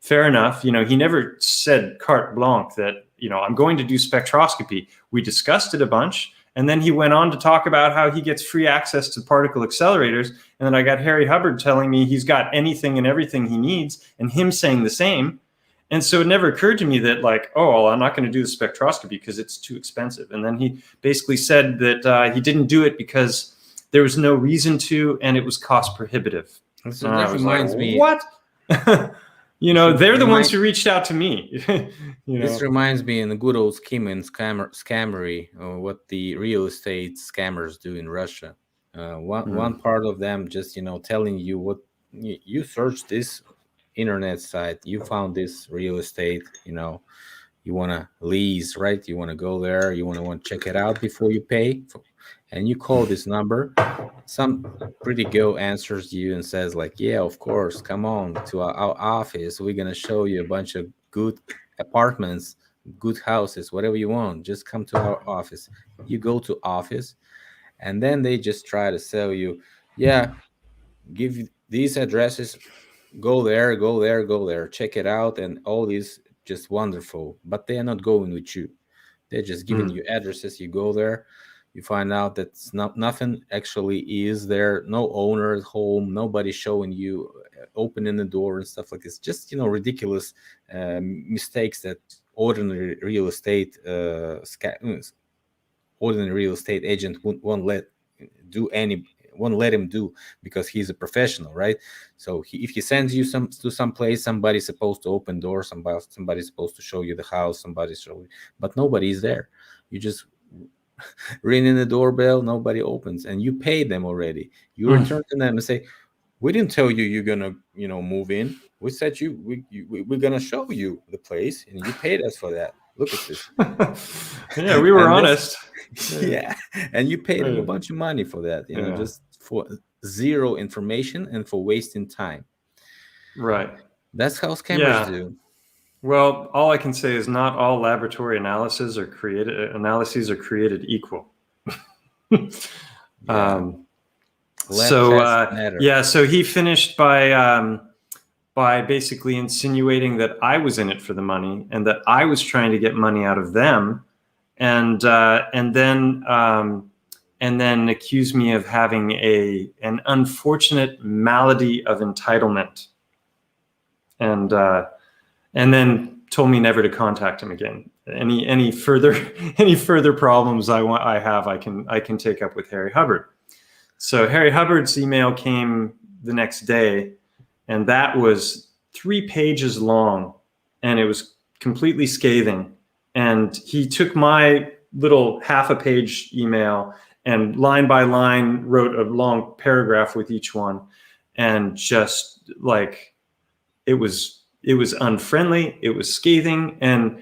Fair enough. He never said carte blanche that, I'm going to do spectroscopy. We discussed it a bunch. And then he went on to talk about how he gets free access to particle accelerators. And then I got Harry Hubbard telling me he's got anything and everything he needs, and him saying the same. And so it never occurred to me that like, oh, well, I'm not going to do the spectroscopy because it's too expensive. And then he basically said that he didn't do it because there was no reason to, and it was cost prohibitive. So And that I was reminds like, me. what? They're the ones who reached out to me. This reminds me in the good old scammery, what the real estate scammers do in Russia. One part of them just telling you what you search this internet site, you found this real estate, you want to lease, right? You want to go there, you want to check it out before you pay, and you call this number. Some pretty girl answers you and says like, yeah, of course, come on to our office, we're gonna show you a bunch of good apartments, good houses, whatever you want, just come to our office. You go to office, and then they just try to sell you, yeah, give you these addresses, go there, go there, go there, check it out, and all is just wonderful. But they are not going with you, they're just giving you addresses. You go there, you find out that nothing actually is there, no owner at home, nobody showing you opening the door and stuff like this. Just ridiculous mistakes that ordinary real estate ordinary real estate agent won't let him do, because he's a professional, right? So if he sends you to some place, somebody's supposed to open doors, somebody's supposed to show you the house, but nobody's there. You just ring in the doorbell, nobody opens, and you pay them already. You return to them and say, we didn't tell you you're gonna move in. We said we're gonna show you the place, and you paid us for that. Look at this. Yeah, we were honest. Yeah, and you paid them a bunch of money for that, just for zero information and for wasting time. Right. That's how scammers do. Well, all I can say is not all laboratory analyses are created equal. So he finished by basically insinuating that I was in it for the money and that I was trying to get money out of them, and then accused me of having an unfortunate malady of entitlement, and then told me never to contact him again. Any further problems I have, I can take up with Harry Hubbard. So Harry Hubbard's email came the next day, and that was 3 pages long, and it was completely scathing. And he took my little half a page email and line by line wrote a long paragraph with each one, and just like it was unfriendly, it was scathing, and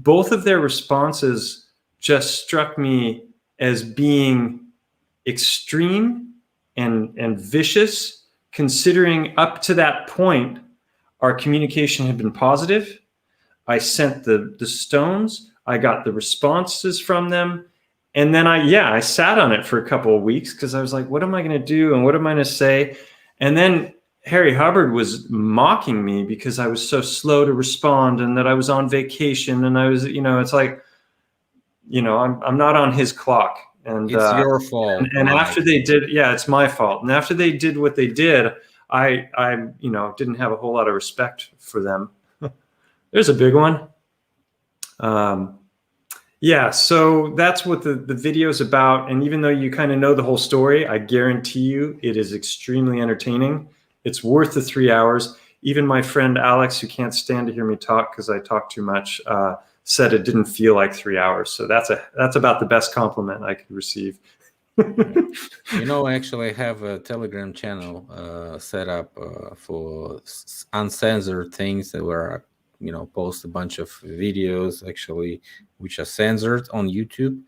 both of their responses just struck me as being extreme and vicious, considering up to that point our communication had been positive. I sent the stones, I got the responses from them, and then I sat on it for a couple of weeks because I was like, what am I going to do and what am I going to say? And then Harry Hubbard was mocking me because I was so slow to respond and that I was on vacation, and I was, it's like, I'm not on his clock. And it's your fault. And after they did, it's my fault. And after they did what they did, I didn't have a whole lot of respect for them. There's a big one. So that's what the video is about. And even though you kind of know the whole story, I guarantee you it is extremely entertaining. It's worth the 3 hours. Even my friend Alex, who can't stand to hear me talk because I talk too much, said it didn't feel like 3 hours. So that's about the best compliment I could receive. Actually, I have a Telegram channel set up for uncensored things that were, post a bunch of videos actually which are censored on YouTube,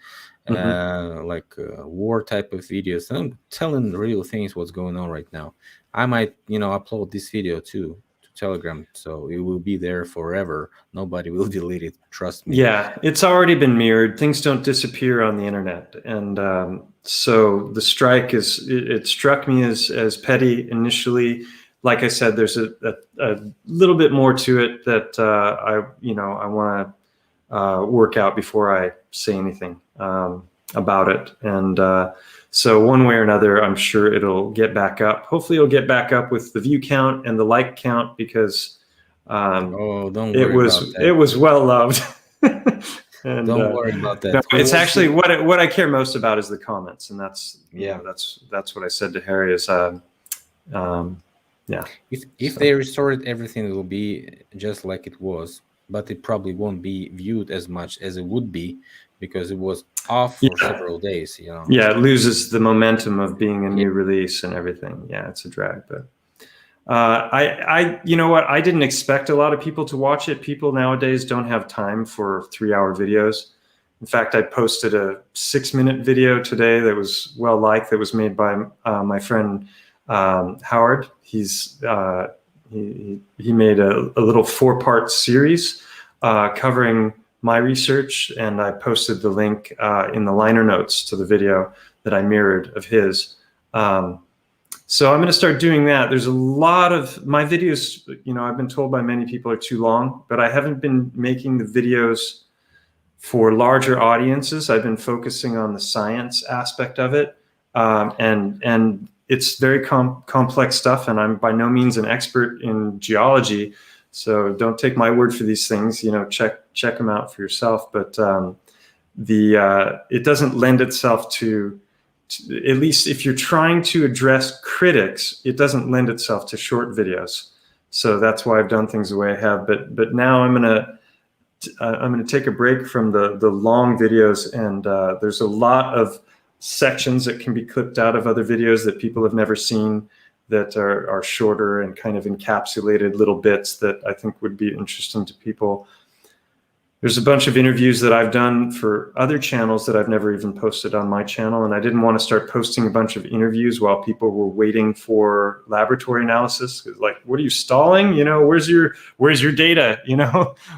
like war type of videos. I'm telling real things, what's going on right now. I might, upload this video too to Telegram, so it will be there forever. Nobody will delete it. Trust me. Yeah, it's already been mirrored. Things don't disappear on the internet, and so the strike it struck me as petty initially. Like I said, there's a little bit more to it that I want to work out before I say anything about it. And so one way or another, I'm sure it'll get back up. Hopefully it'll get back up with the view count and the like count, because Oh, don't It worry about that. was well loved. And Don't worry about no, that. We it's will actually see. what I care most about is the comments, and that's Yeah. that's what I said to Harry is yeah. If So they restored everything, it will be just like it was, but it probably won't be viewed as much as it would be because it was off for yeah, several days. yeah, it loses the momentum of being a Yeah. new release and everything. Yeah, it's a drag, but you know what? I didn't expect a lot of people to watch it. People nowadays don't have time for 3-hour videos. In fact, I posted a 6-minute video today that was well liked, that was made by my friend Howard. He made a little 4-part series covering my research, and I posted the link in the liner notes to the video that I mirrored of his. So I'm going to start doing that. There's a lot of my videos, I've been told by many people are too long, but I haven't been making the videos for larger audiences. I've been focusing on the science aspect of it. And it's very complex stuff, and I'm by no means an expert in geology. So don't take my word for these things, check them out for yourself. But it doesn't lend itself to, at least if you're trying to address critics, it doesn't lend itself to short videos. So that's why I've done things the way I have. But now I'm gonna take a break from the long videos, and there's a lot of sections that can be clipped out of other videos that people have never seen, that are shorter and kind of encapsulated little bits that I think would be interesting to people. There's a bunch of interviews that I've done for other channels that I've never even posted on my channel, and I didn't want to start posting a bunch of interviews while people were waiting for laboratory analysis. Like, what are you stalling? Where's your data?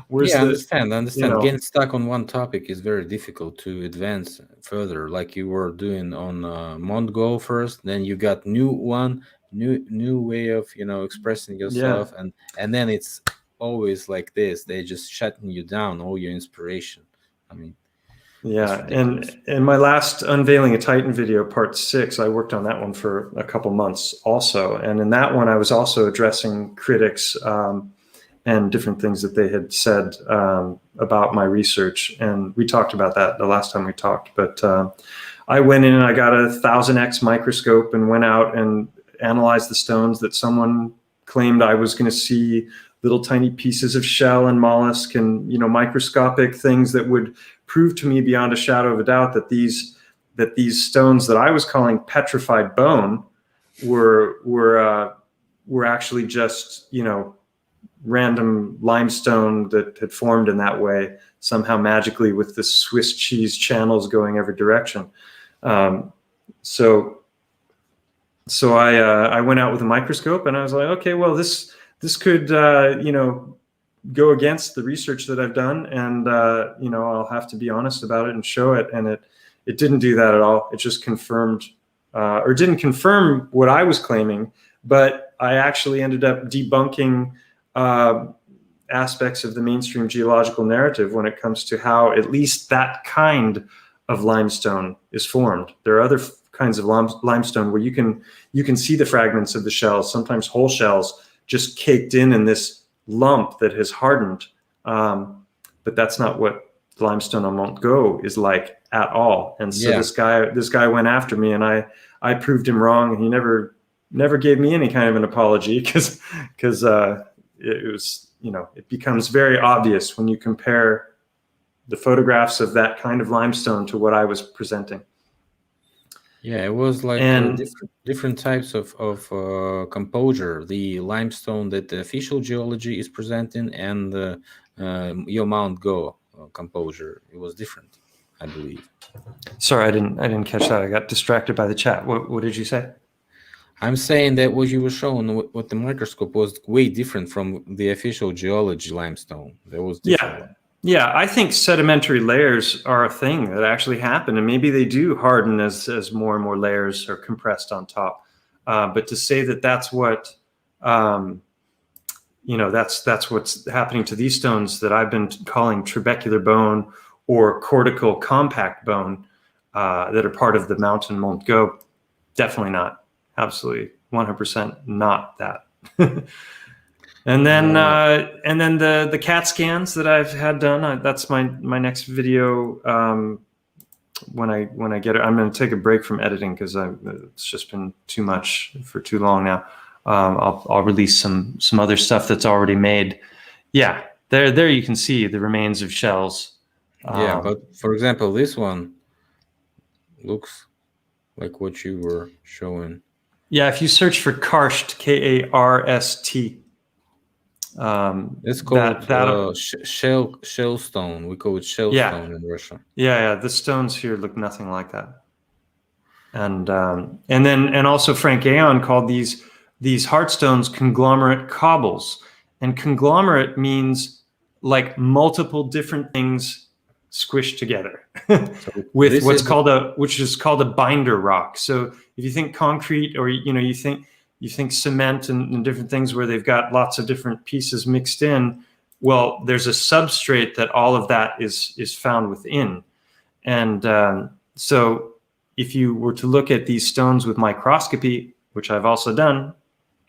Where's Yeah, the, understand. Getting stuck on one topic is very difficult to advance further, like you were doing on MontGo first. Then you got new way of expressing yeah. yourself, and then it's always like this. They just shutting you down, all your inspiration. I mean, it's Yeah, ridiculous. and my last Unveiling a Titan video, part 6, I worked on that one for a couple months also. And in that one, I was also addressing critics and different things that they had said about my research. And we talked about that the last time we talked. But I went in and I got a 1000x microscope and went out and analyzed the stones that someone claimed I was going to see little tiny pieces of shell and mollusk and microscopic things that would prove to me beyond a shadow of a doubt that these stones that I was calling petrified bone were actually just random limestone that had formed in that way somehow magically with the Swiss cheese channels going every direction. So I went out with a microscope and I was like, okay, well this could go against the research that I've done, and I'll have to be honest about it and show it. And it didn't do that at all. It just confirmed or didn't confirm what I was claiming, but I actually ended up debunking aspects of the mainstream geological narrative when it comes to how at least that kind of limestone is formed. There are other kinds of limestone where you can see the fragments of the shells, sometimes whole shells, just caked in this lump that has hardened. But that's not what limestone on Mont Go is like at all. And so this guy went after me, and I proved him wrong. And he never gave me any kind of an apology because it was, it becomes very obvious when you compare the photographs of that kind of limestone to what I was presenting. Yeah, it was like different types of composure. The limestone that the official geology is presenting, and your Mount Go composure. It was different, I believe. Sorry, I didn't catch that. I got distracted by the chat. What did you say? I'm saying that what you were showing with the microscope was way different from the official geology limestone. There was different. Yeah, I think sedimentary layers are a thing that actually happen, and maybe they do harden as more and more layers are compressed on top. But to say that that's what that's what's happening to these stones that I've been calling trabecular bone or cortical compact bone that are part of the mountain Mont Go, definitely not. Absolutely, 100% not that. And then the CAT scans that I've had done. That's my next video. When I get it, I'm going to take a break from editing because it's just been too much for too long now. I'll release some other stuff that's already made. Yeah, there you can see the remains of shells. Yeah, but for example, this one looks like what you were showing. Yeah, if you search for karst, Karst, It's called shellstone. We call it shellstone in Russia. Yeah. The stones here look nothing like that. And also Frank Aon called these heartstones conglomerate cobbles. And conglomerate means like multiple different things squished together with which is called a binder rock. So if you think concrete, or you think cement and different things where they've got lots of different pieces mixed in, well, there's a substrate that all of that is found within. And so if you were to look at these stones with microscopy, which I've also done,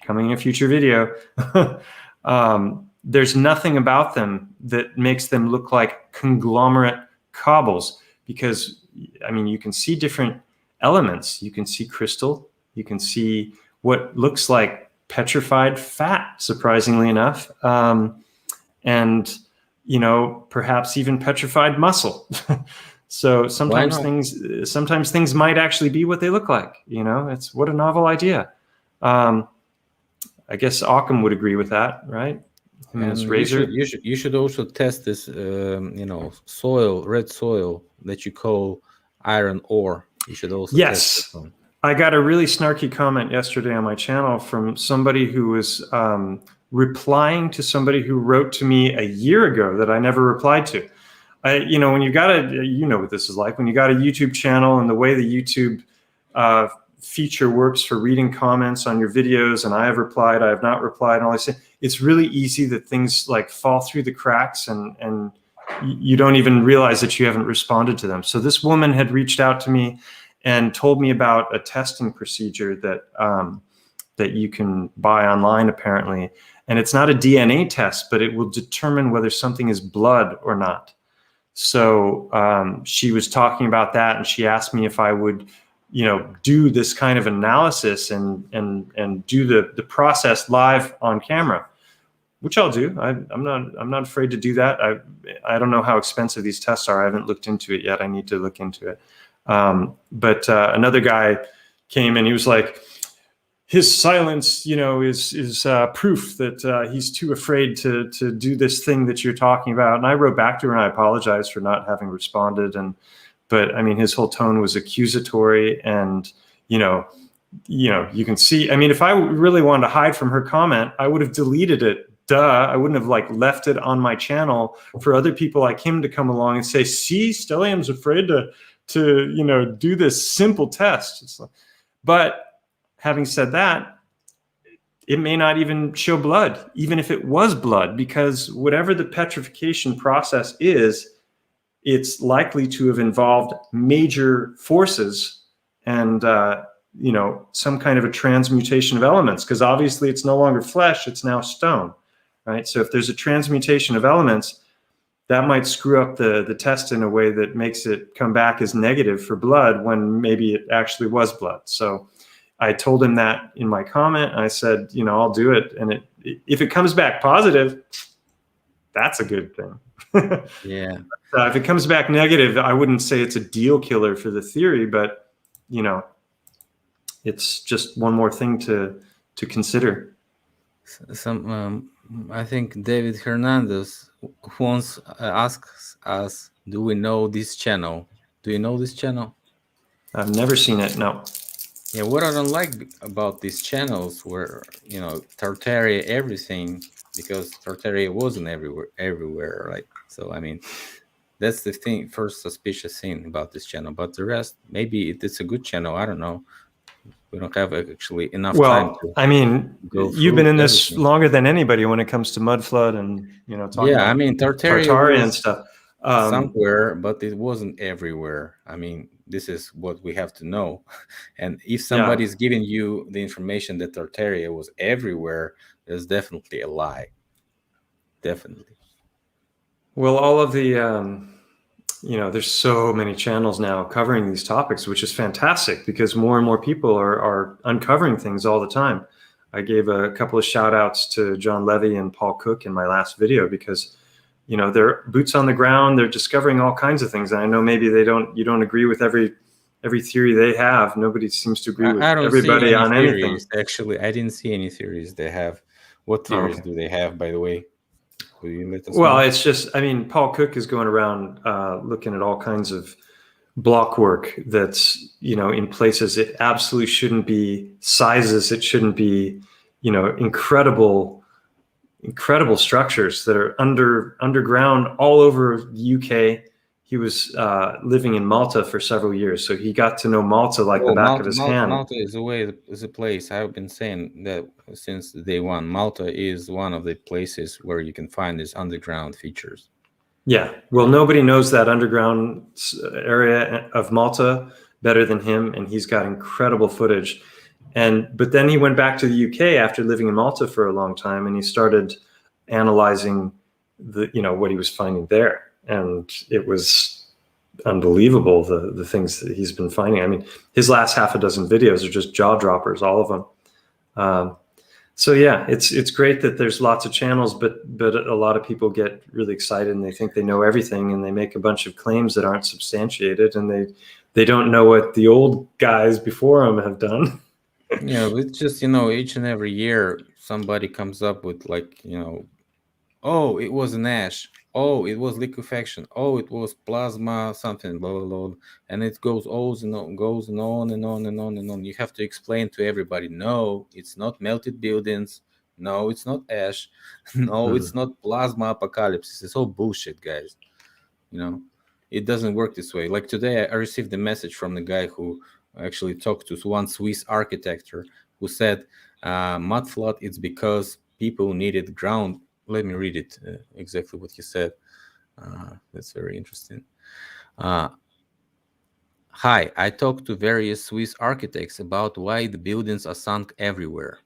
coming in a future video, there's nothing about them that makes them look like conglomerate cobbles, because you can see different elements. You can see crystal, you can see what looks like petrified fat, surprisingly enough, and perhaps even petrified muscle. So sometimes things might actually be what they look like. It's what a novel idea. I guess Occam would agree with that, right? Razor. You should also test this, red soil that you call iron ore. You should also test this one. I got a really snarky comment yesterday on my channel from somebody who was replying to somebody who wrote to me a year ago that I never replied to. When you got what this is like when you got a YouTube channel, and the way the YouTube feature works for reading comments on your videos, and I have replied, I have not replied, and all I say, it's really easy that things like fall through the cracks, and you don't even realize that you haven't responded to them. So this woman had reached out to me and told me about a testing procedure that you can buy online, apparently. And it's not a DNA test, but it will determine whether something is blood or not. So she was talking about that, and she asked me if I would, do this kind of analysis and do the process live on camera, which I'll do. I'm not afraid to do that. I don't know how expensive these tests are. I haven't looked into it yet. I need to look into it. But another guy came, and he was like, his silence, is proof that he's too afraid to do this thing that you're talking about. And I wrote back to her, and I apologized for not having responded. But his whole tone was accusatory, and you can see. If I really wanted to hide from her comment, I would have deleted it. I wouldn't have left it on my channel for other people like him to come along and say, "See, Stellium's afraid to do this simple test." But having said that, it may not even show blood, even if it was blood, because whatever the petrification process is, it's likely to have involved major forces and, some kind of a transmutation of elements, because obviously it's no longer flesh, it's now stone, right? So if there's a transmutation of elements, that might screw up the test in a way that makes it come back as negative for blood when maybe it actually was blood. So I told him that in my comment. I said, I'll do it. And if it comes back positive, that's a good thing. Yeah. If it comes back negative, I wouldn't say it's a deal killer for the theory, but, it's just one more thing to consider. I think David Hernandez once asks us, do we know this channel? Do you know this channel? I've never seen it, no. Yeah, what I don't like about these channels were, Tartaria everything, because Tartaria wasn't everywhere, right? So, that's the first suspicious thing about this channel. But the rest, maybe it's a good channel. I don't know. We don't have actually enough time to you've been in this longer than anybody when it comes to mud flood and, talking about Tartaria and stuff. Somewhere, but it wasn't everywhere. This is what we have to know. And if somebody's giving you the information that Tartaria was everywhere, is definitely a lie. Definitely. Well, all of the there's so many channels now covering these topics, which is fantastic because more and more people are uncovering things all the time. I gave a couple of shout outs to John Levy and Paul Cook in my last video because, they're boots on the ground. They're discovering all kinds of things. And I know maybe you don't agree with every theory they have. Nobody seems to agree with I don't see everybody any on anything. theories. Actually, I didn't see any theories they have. What theories Okay. do they have, by the way? Will you let us Well, know? it's just, Paul Cook is going around looking at all kinds of block work that's, in places it absolutely shouldn't be, sizes it shouldn't be, incredible structures that are underground all over the UK. He was living in Malta for several years, so he got to know Malta like the Oh, back of his hand. Malta is is a place. I've been saying that since day one. Malta is one of the places where you can find these underground features. Yeah, well, nobody knows that underground area of Malta better than him, and he's got incredible footage. But then he went back to the UK after living in Malta for a long time, and he started analyzing what he was finding there, and it was unbelievable the things that he's been finding. His last half a dozen videos are just jaw droppers, all of them. So yeah, it's great that there's lots of channels, but a lot of people get really excited and they think they know everything, and they make a bunch of claims that aren't substantiated, and they don't know what the old guys before them have done. Yeah, it's just each and every year somebody comes up with oh, it was an ash. Oh, it was liquefaction. Oh, it was plasma something, blah blah blah, and it goes goes and on and on and on and on. You have to explain to everybody, no, it's not melted buildings. No, it's not ash. No, it's not plasma apocalypse. It's all bullshit, guys. It doesn't work this way. Like today, I received a message from the guy who actually talked to one Swiss architect who said, mud flood, it's because people needed ground. Let me read it exactly what he said. That's very interesting. Hi, I talked to various Swiss architects about why the buildings are sunk everywhere.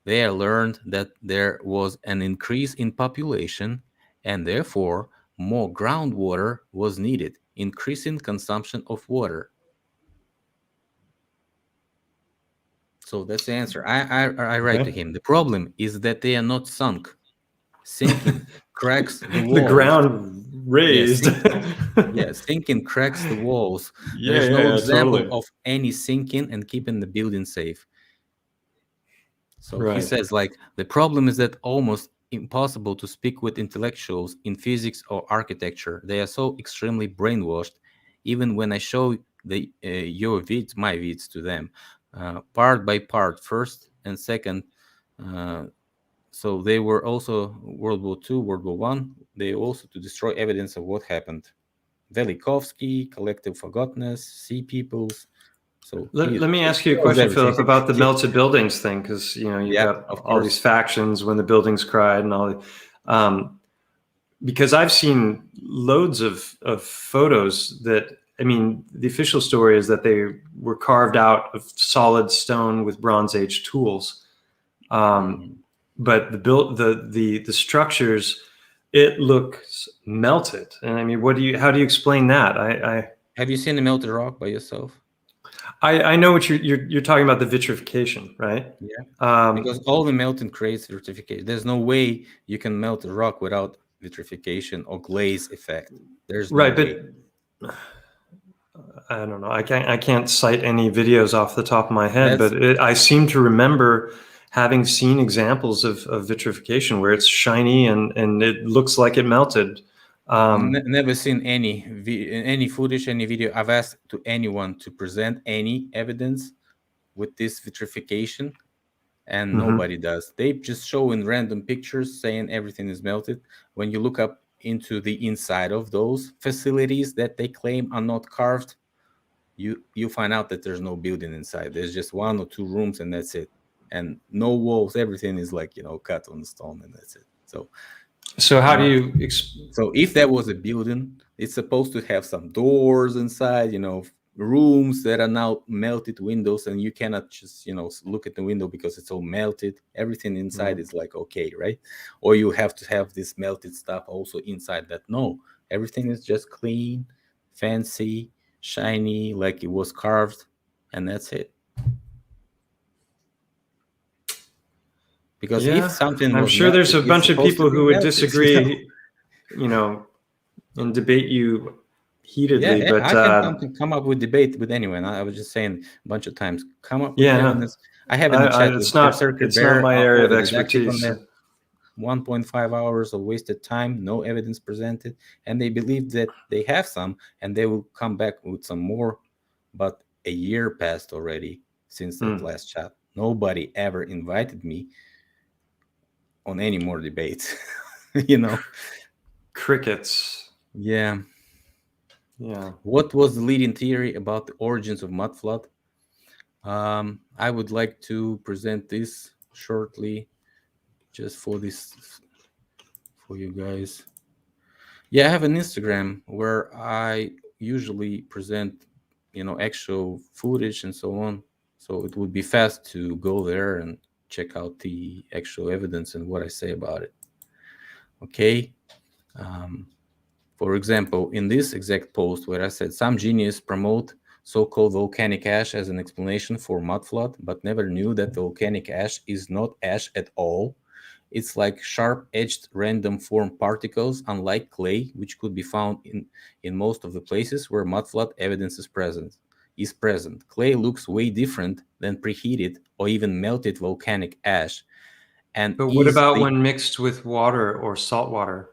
They learned that there was an increase in population and therefore more groundwater was needed, increasing consumption of water. So that's the answer. I write to him. The problem is that they are not sunk. Sinking cracks the walls. The ground raised. Sinking cracks the walls. Yeah, There's no example totally. of any sinking and keeping the building safe. So he Right. says, the problem is that almost impossible to speak with intellectuals in physics or architecture. They are so extremely brainwashed. Even when I show my vids to them, part by part, first and second. So they were also World War II, World War One. They also to destroy evidence of what happened. Velikovsky, collective forgottenness, sea peoples. So let me ask you a question, Philip, about the melted buildings thing, because you've got all these factions when the buildings cried and all. Because I've seen loads of photos that, the official story is that they were carved out of solid stone with Bronze Age tools. But the structures, it looks melted. And how do you explain that? Have you seen the melted rock by yourself? I know what you're talking about, the vitrification, right? Yeah. Because all the melting creates vitrification. There's no way you can melt a rock without vitrification or glaze effect. There's no way. But I don't know. I can't cite any videos off the top of my head, but I seem to remember having seen examples of vitrification where it's shiny and it looks like it melted. Never seen any footage, any video. I've asked to anyone to present any evidence with this vitrification, and nobody does. They just show in random pictures saying everything is melted. When you look up into the inside of those facilities that they claim are not carved, you find out that there's no building inside. There's just 1 or 2 rooms, and that's it. And no walls. Everything is cut on stone, and that's it. So how do you? So if there was a building, it's supposed to have some doors inside, rooms that are now melted windows, and you cannot just look at the window because it's all melted. Everything inside is like okay, right? Or you have to have this melted stuff also inside that. No, everything is just clean, fancy, shiny, like it was carved, and that's it. Because if something I'm was sure there's melted, a it's bunch of supposed to people be who would melted. disagree, and debate you heatedly, Yeah, but I can come up with debate with anyone. I was just saying a bunch of times, come up with yeah, no, evidence. I have in the chat with Circuit it's not Bear my area of over didactic on expertise. that. 1.5 hours of wasted time, no evidence presented, and they believe that they have some, and they will come back with some more. But a year passed already since that last chat. Nobody ever invited me on any more debates. Crickets. Yeah. Yeah. What was the leading theory about the origins of mud flood? I would like to present this shortly, just for you guys. Yeah, I have an Instagram where I usually present, actual footage and so on. So it would be fast to go there and check out the actual evidence and what I say about it. Okay. For example, in this exact post where I said some genius promote so-called volcanic ash as an explanation for mud flood, but never knew that volcanic ash is not ash at all. It's like sharp-edged random form particles, unlike clay, which could be found in most of the places where mud flood evidence is present. Clay looks way different than preheated or even melted volcanic ash. And But what about when mixed with water or salt water?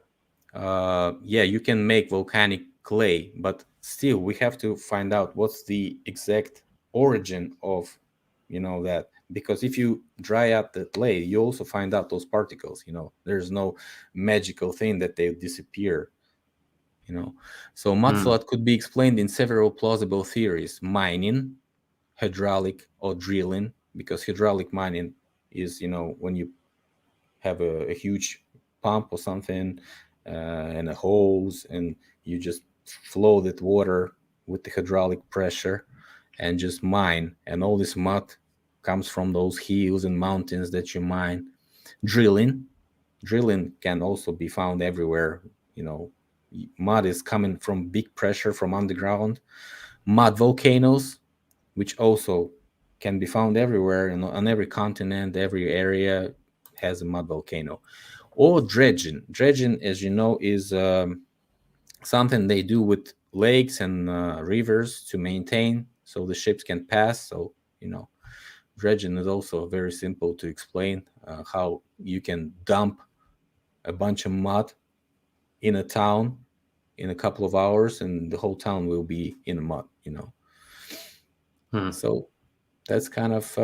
Yeah, you can make volcanic clay, but still we have to find out what's the exact origin of that, because if you dry out the clay, you also find out those particles. There's no magical thing that they disappear. So mud flood could be explained in several plausible theories: mining, hydraulic, or drilling, because hydraulic mining is when you have a huge pump or something, and a hose, and you just flow that water with the hydraulic pressure and just mine, and all this mud comes from those hills and mountains that you mine. Drilling can also be found everywhere. Mud is coming from big pressure from underground. Mud volcanoes, which also can be found everywhere, on every continent, every area has a mud volcano. Or dredging. Dredging, as you know, is something they do with lakes and rivers to maintain so the ships can pass. So, dredging is also very simple to explain, how you can dump a bunch of mud in a town in a couple of hours and the whole town will be in mud. So that's kind of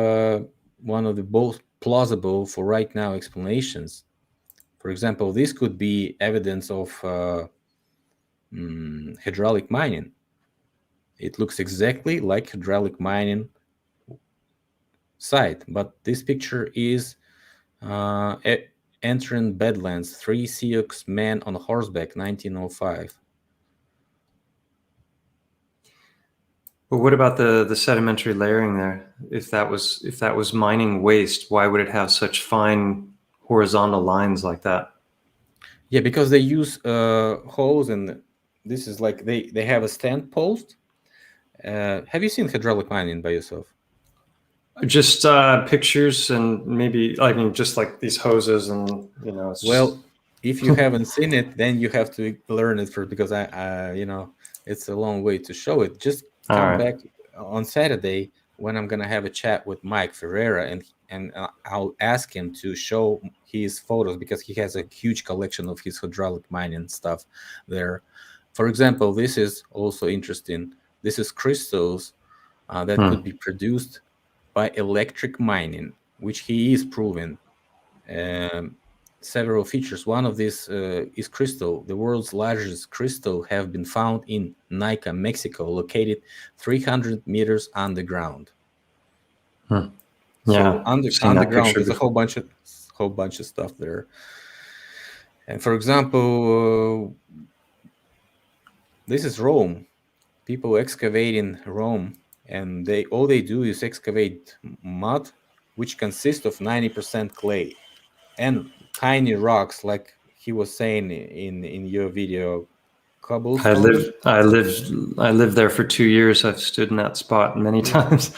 one of the most plausible for right now explanations. For example, this could be evidence of hydraulic mining. It looks exactly like hydraulic mining site, but this picture is entering Badlands, 3 Sioux men on horseback, 1905. But what about the sedimentary layering there? If that was mining waste, why would it have such fine horizontal lines like that? Yeah, because they use holes, and this is like they have a stand post. Have you seen hydraulic mining by yourself? Just pictures, and maybe just like these hoses, and Well, if you haven't seen it, then you have to learn it first, because I it's a long way to show it. Just come back on Saturday when I'm gonna have a chat with Mike Ferreira, and I'll ask him to show his photos, because he has a huge collection of his hydraulic mining stuff there. For example, this is also interesting. This is crystals that could be produced by electric mining, which he is proven. Several features. One of these is crystal. The world's largest crystal have been found in Nica, Mexico, located 300 meters underground. So underground is a whole bunch of stuff there. And for example, this is Rome. people excavate in Rome, and they all they do is excavate mud, which consists of 90% clay and tiny rocks, like he was saying in your video, I cobblestone. lived, I lived, I lived there for 2 years. I've stood in that spot many Yeah. times.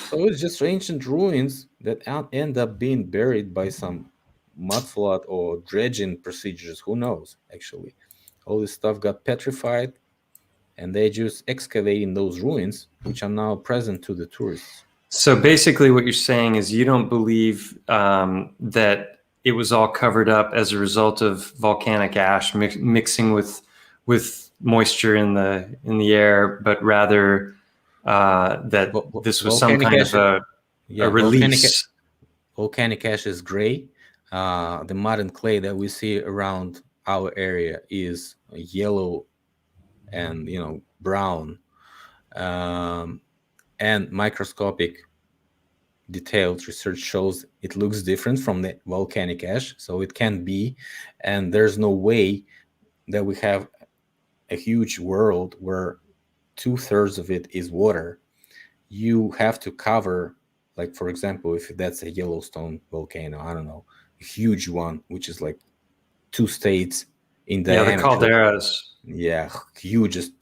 So it's just ancient ruins that end up being buried by some mudflood or dredging procedures. Who knows? Actually, all this stuff got petrified, and they just excavating those ruins, which are now present to the tourists. So basically, what you're saying is you don't believe that it was all covered up as a result of volcanic ash mixing with moisture in the air, but rather that this was some Volcanic kind ash, of a yeah, volcanic release. volcanic ash is gray. The mud and clay that we see around our area is yellow and brown, and microscopic detailed research shows it looks different from the volcanic ash, so it can be. And there's no way that we have a huge world where 2/3 of it is water. You have to cover, like, for example, if that's a Yellowstone volcano, I don't know, a huge one, which is like 2 states in Yeah, the diameter. calderas. Yeah, hugest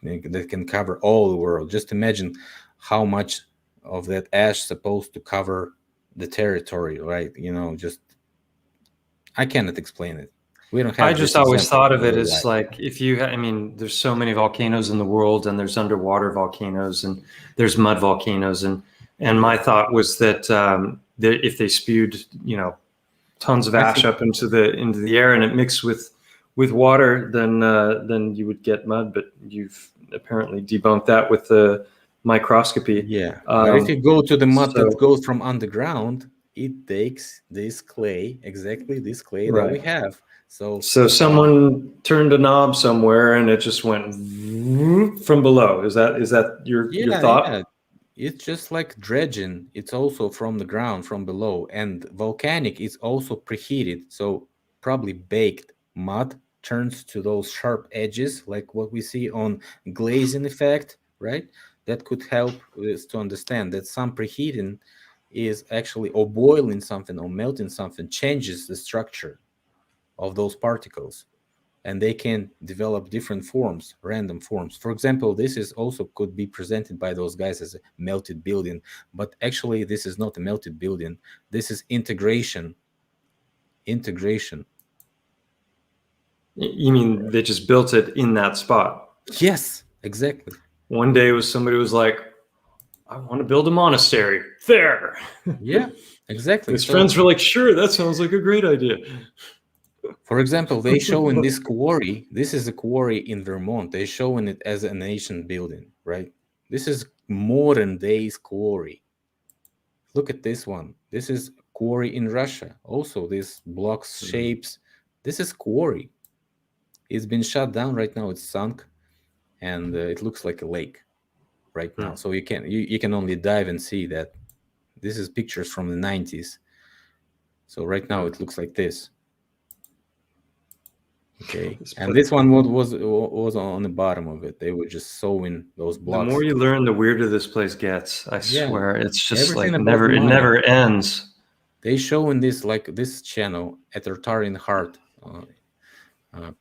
that can cover all the world. Just imagine how much of that ash supposed to cover the territory, right? Just I cannot explain it. We don't I have just this always example thought in of it real as life. like if you, I mean, there's so many volcanoes in the world, and there's underwater volcanoes, and there's mud volcanoes, and my Yeah, thought was that if they spewed, tons of I ash think. up into the air and it mixed with water, then you would get mud. But you've apparently debunked that with the microscopy. Yeah, but if you go to the mud that So goes from underground, it takes this clay, exactly this clay that we right. have. So, So someone turned a knob somewhere and it just went from below. Is that your yeah, thought? yeah, it's just like dredging. It's also from the ground, from below, and volcanic is also preheated. So probably baked mud turns to those sharp edges, like what we see on glazing effect, right? That could help us to understand that some preheating is actually, or boiling something or melting something changes the structure of those particles, and they can develop different forms, random forms. For example, this is also could be presented by those guys as a melted building, but actually this is not a melted building. This is integration. Integration. You mean they just built it in that spot? Yes, exactly. One day somebody was like, I want to build a monastery there. Yeah, exactly. His So, friends were like, sure, that sounds like a great idea. for example, they show in this quarry. This is a quarry in Vermont. They showing it as an ancient building, right? This is modern days quarry. Look at this one. This is quarry in Russia. Also, these blocks shapes. This is quarry. It's been shut down right now. It's sunk, and it looks like a lake right now. So you can only dive and see that. This is pictures from the 90s. So right now it looks like this. Okay, and this one was on the bottom of it. They were just sewing those The more blocks. you learn, the weirder this place gets. I Yeah, swear, it's just everything like about never. It mining. never ends. They show in this, like this channel, at Tartarian Heart,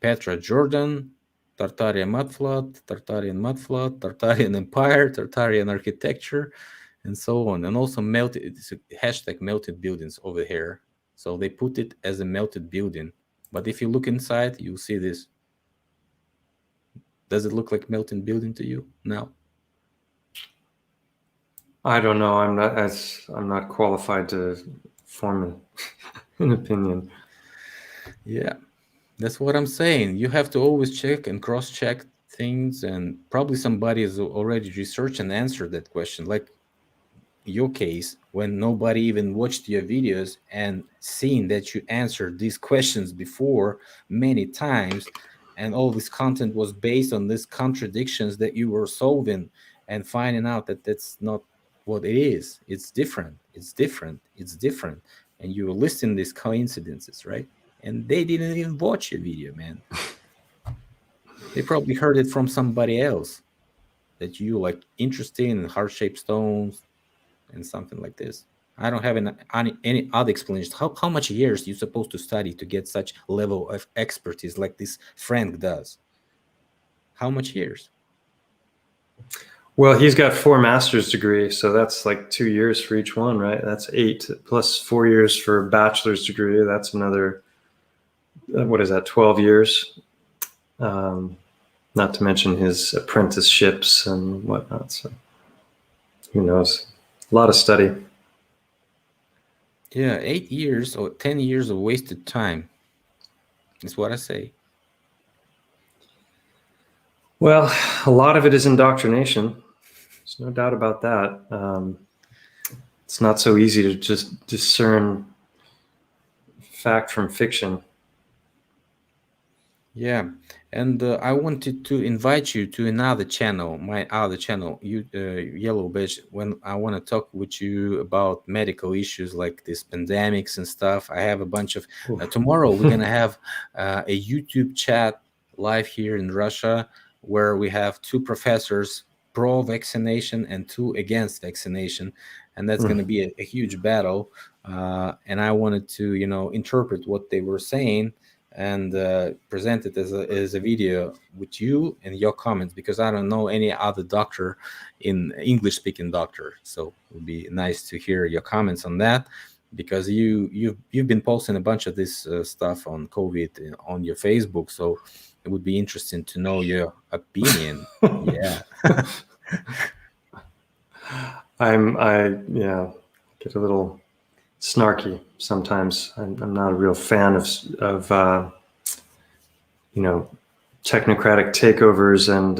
Petra Jordan, Tartarian mudflood, Tartarian Empire, Tartarian architecture, and so on. And also melted. It's a hashtag melted buildings over here. So they put it as a melted building. But if you look inside, you'll see this. Does it look like melting building to you now? I don't know. I'm not qualified to form an opinion. Yeah, that's what I'm saying. You have to always check and cross-check things, and probably somebody has already researched and answered that question. Like your case, when nobody even watched your videos and seen that you answered these questions before many times, and all this content was based on these contradictions that you were solving and finding out that that's not what it is. It's different. It's different. It's different. And you were listing these coincidences, right? And they didn't even watch your video, man. They probably heard it from somebody else that you like interested in heart-shaped stones and something like this. I don't have any other explanation. How much years you supposed to study to get such level of expertise like this Frank does? How much years? Well, he's got 4 master's degrees, so that's like 2 years for each one, right? That's 8 plus 4 years for a bachelor's degree. That's another, what is that, 12 years? Not to mention his apprenticeships and whatnot. So who knows? A lot of study. Yeah, 8 years or 10 years of wasted time. Is what I say. Well, a lot of it is indoctrination. There's no doubt about that. It's not so easy to just discern fact from fiction. Yeah, and I wanted to invite you to another channel, my other channel, Yellow Badge, when I want to talk with you about medical issues like this pandemics and stuff. I have a bunch of tomorrow we're gonna have a YouTube chat live here in Russia where we have 2 professors pro vaccination and 2 against vaccination, and that's going to be a huge battle. And I wanted to, interpret what they were saying and present it as a video with you and your comments, because I don't know any other doctor in English speaking doctor. So it would be nice to hear your comments on that, because you've been posting a bunch of this stuff on COVID on your Facebook. So it would be interesting to know your opinion. Yeah. I get a little snarky sometimes. I'm not a real fan of technocratic takeovers and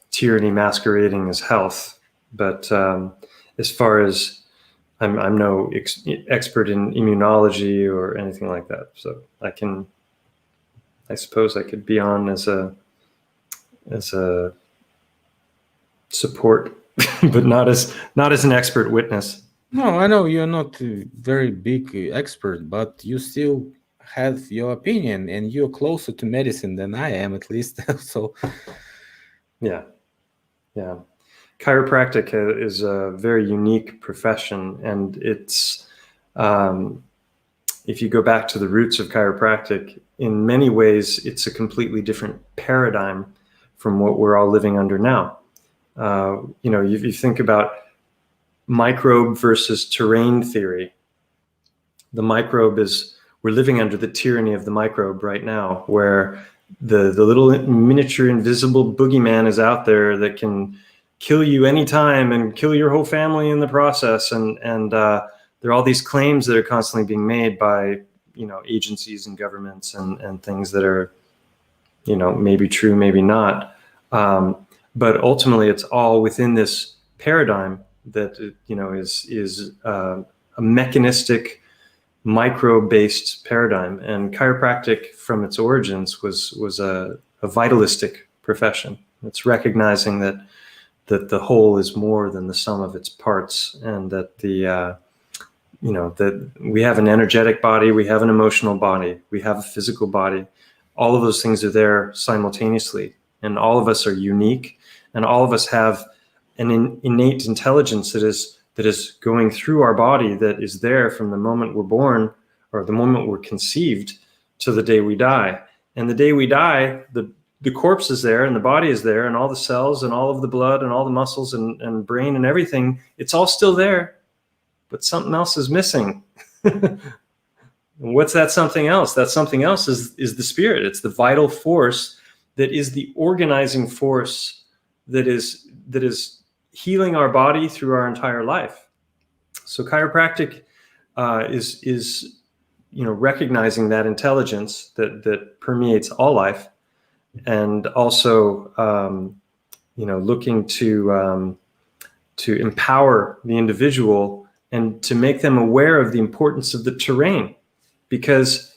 tyranny masquerading as health. But as far as I'm no expert in immunology or anything like that, so I suppose I could be on as a support, but not as an expert witness. No, I know you're not a very big expert, but you still have your opinion, and you're closer to medicine than I am, at least. So, yeah. Chiropractic is a very unique profession, and it's if you go back to the roots of chiropractic, in many ways, it's a completely different paradigm from what we're all living under now. You think about microbe versus terrain theory. The microbe we're living under the tyranny of the microbe right now, where the little miniature invisible boogeyman is out there that can kill you anytime and kill your whole family in the process. And there are all these claims that are constantly being made by, agencies and governments and things that are, maybe true, maybe not. But ultimately, it's all within this paradigm that is a mechanistic, microbe-based paradigm. And chiropractic, from its origins, was a vitalistic profession. It's recognizing that the whole is more than the sum of its parts, and that that we have an energetic body, we have an emotional body, we have a physical body. All of those things are there simultaneously, and all of us are unique, and all of us have an innate intelligence that is going through our body, that is there from the moment we're born, or the moment we're conceived, to the day we die. And the day we die, the corpse is there, and the body is there, and all the cells and all of the blood and all the muscles and brain and everything, it's all still there, but something else is missing. What's that something else? That something else is the spirit. It's the vital force that is the organizing force that is healing our body through our entire life. So chiropractic is recognizing that intelligence that permeates all life, and also looking to empower the individual and to make them aware of the importance of the terrain, because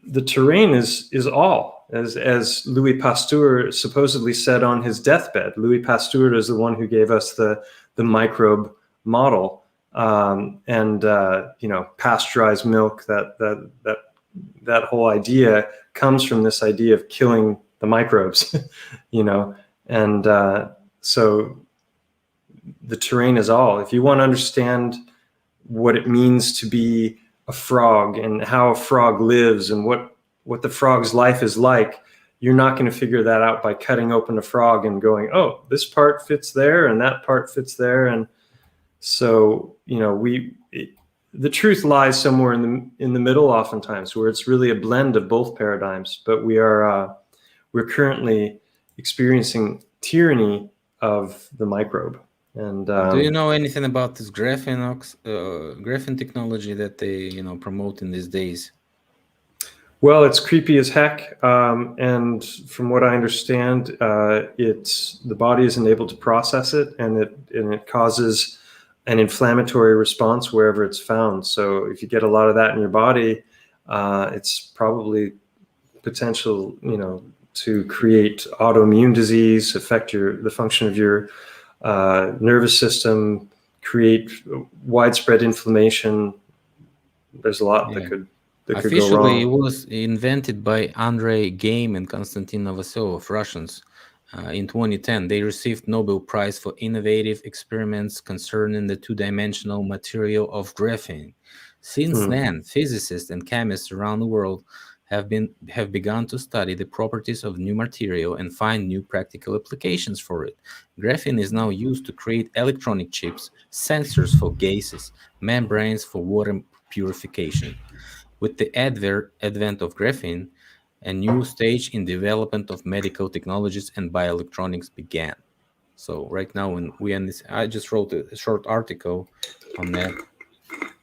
the terrain is all, as Louis Pasteur supposedly said on his deathbed. Louis Pasteur is the one who gave us the microbe model, and pasteurized milk. That whole idea comes from this idea of killing the microbes, and so the terrain is all. If you want to understand what it means to be a frog and how a frog lives and what the frog's life is like, you're not going to figure that out by cutting open a frog and going, oh, this part fits there and that part fits there. And so, the truth lies somewhere in the middle, oftentimes, where it's really a blend of both paradigms. But we're currently experiencing tyranny of the microbe. And do you know anything about this graphene technology that they promote in these days? Well, it's creepy as heck, and from what I understand, the body isn't able to process it, and it causes an inflammatory response wherever it's found. So if you get a lot of that in your body, it's probably potential, to create autoimmune disease, affect the function of your nervous system, create widespread inflammation. There's a lot that could go wrong. Officially, it was invented by Andrei Geim and Konstantin Novoselic, Russians. In 2010, they received Nobel Prize for innovative experiments concerning the two-dimensional material of graphene. Since then, physicists and chemists around the world have begun to study the properties of new material and find new practical applications for it. Graphene is now used to create electronic chips, sensors for gases, membranes for water purification. With the advent of graphene, a new stage in development of medical technologies and bioelectronics began. So right now, I just wrote a short article on that.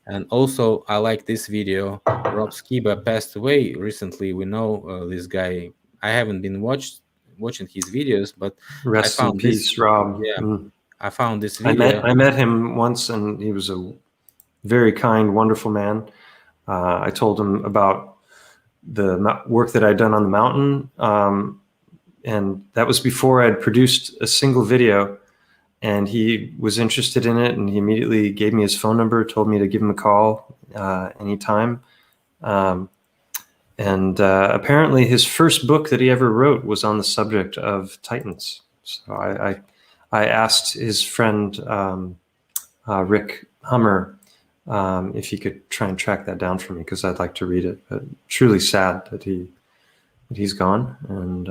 And also, I like this video. Rob Skiba passed away recently. We know this guy. I haven't been watching his videos, but rest in peace, Rob. Yeah, I found this video. I met him once, and he was a very kind, wonderful man. I told him about the work that I'd done on the mountain, and that was before I'd produced a single video. And he was interested in it, and he immediately gave me his phone number, told me to give him a call anytime. And apparently his first book that he ever wrote was on the subject of Titans. So I asked his friend Rick Hummer if he could try and track that down for me, because I'd like to read it. But truly sad that he's gone. And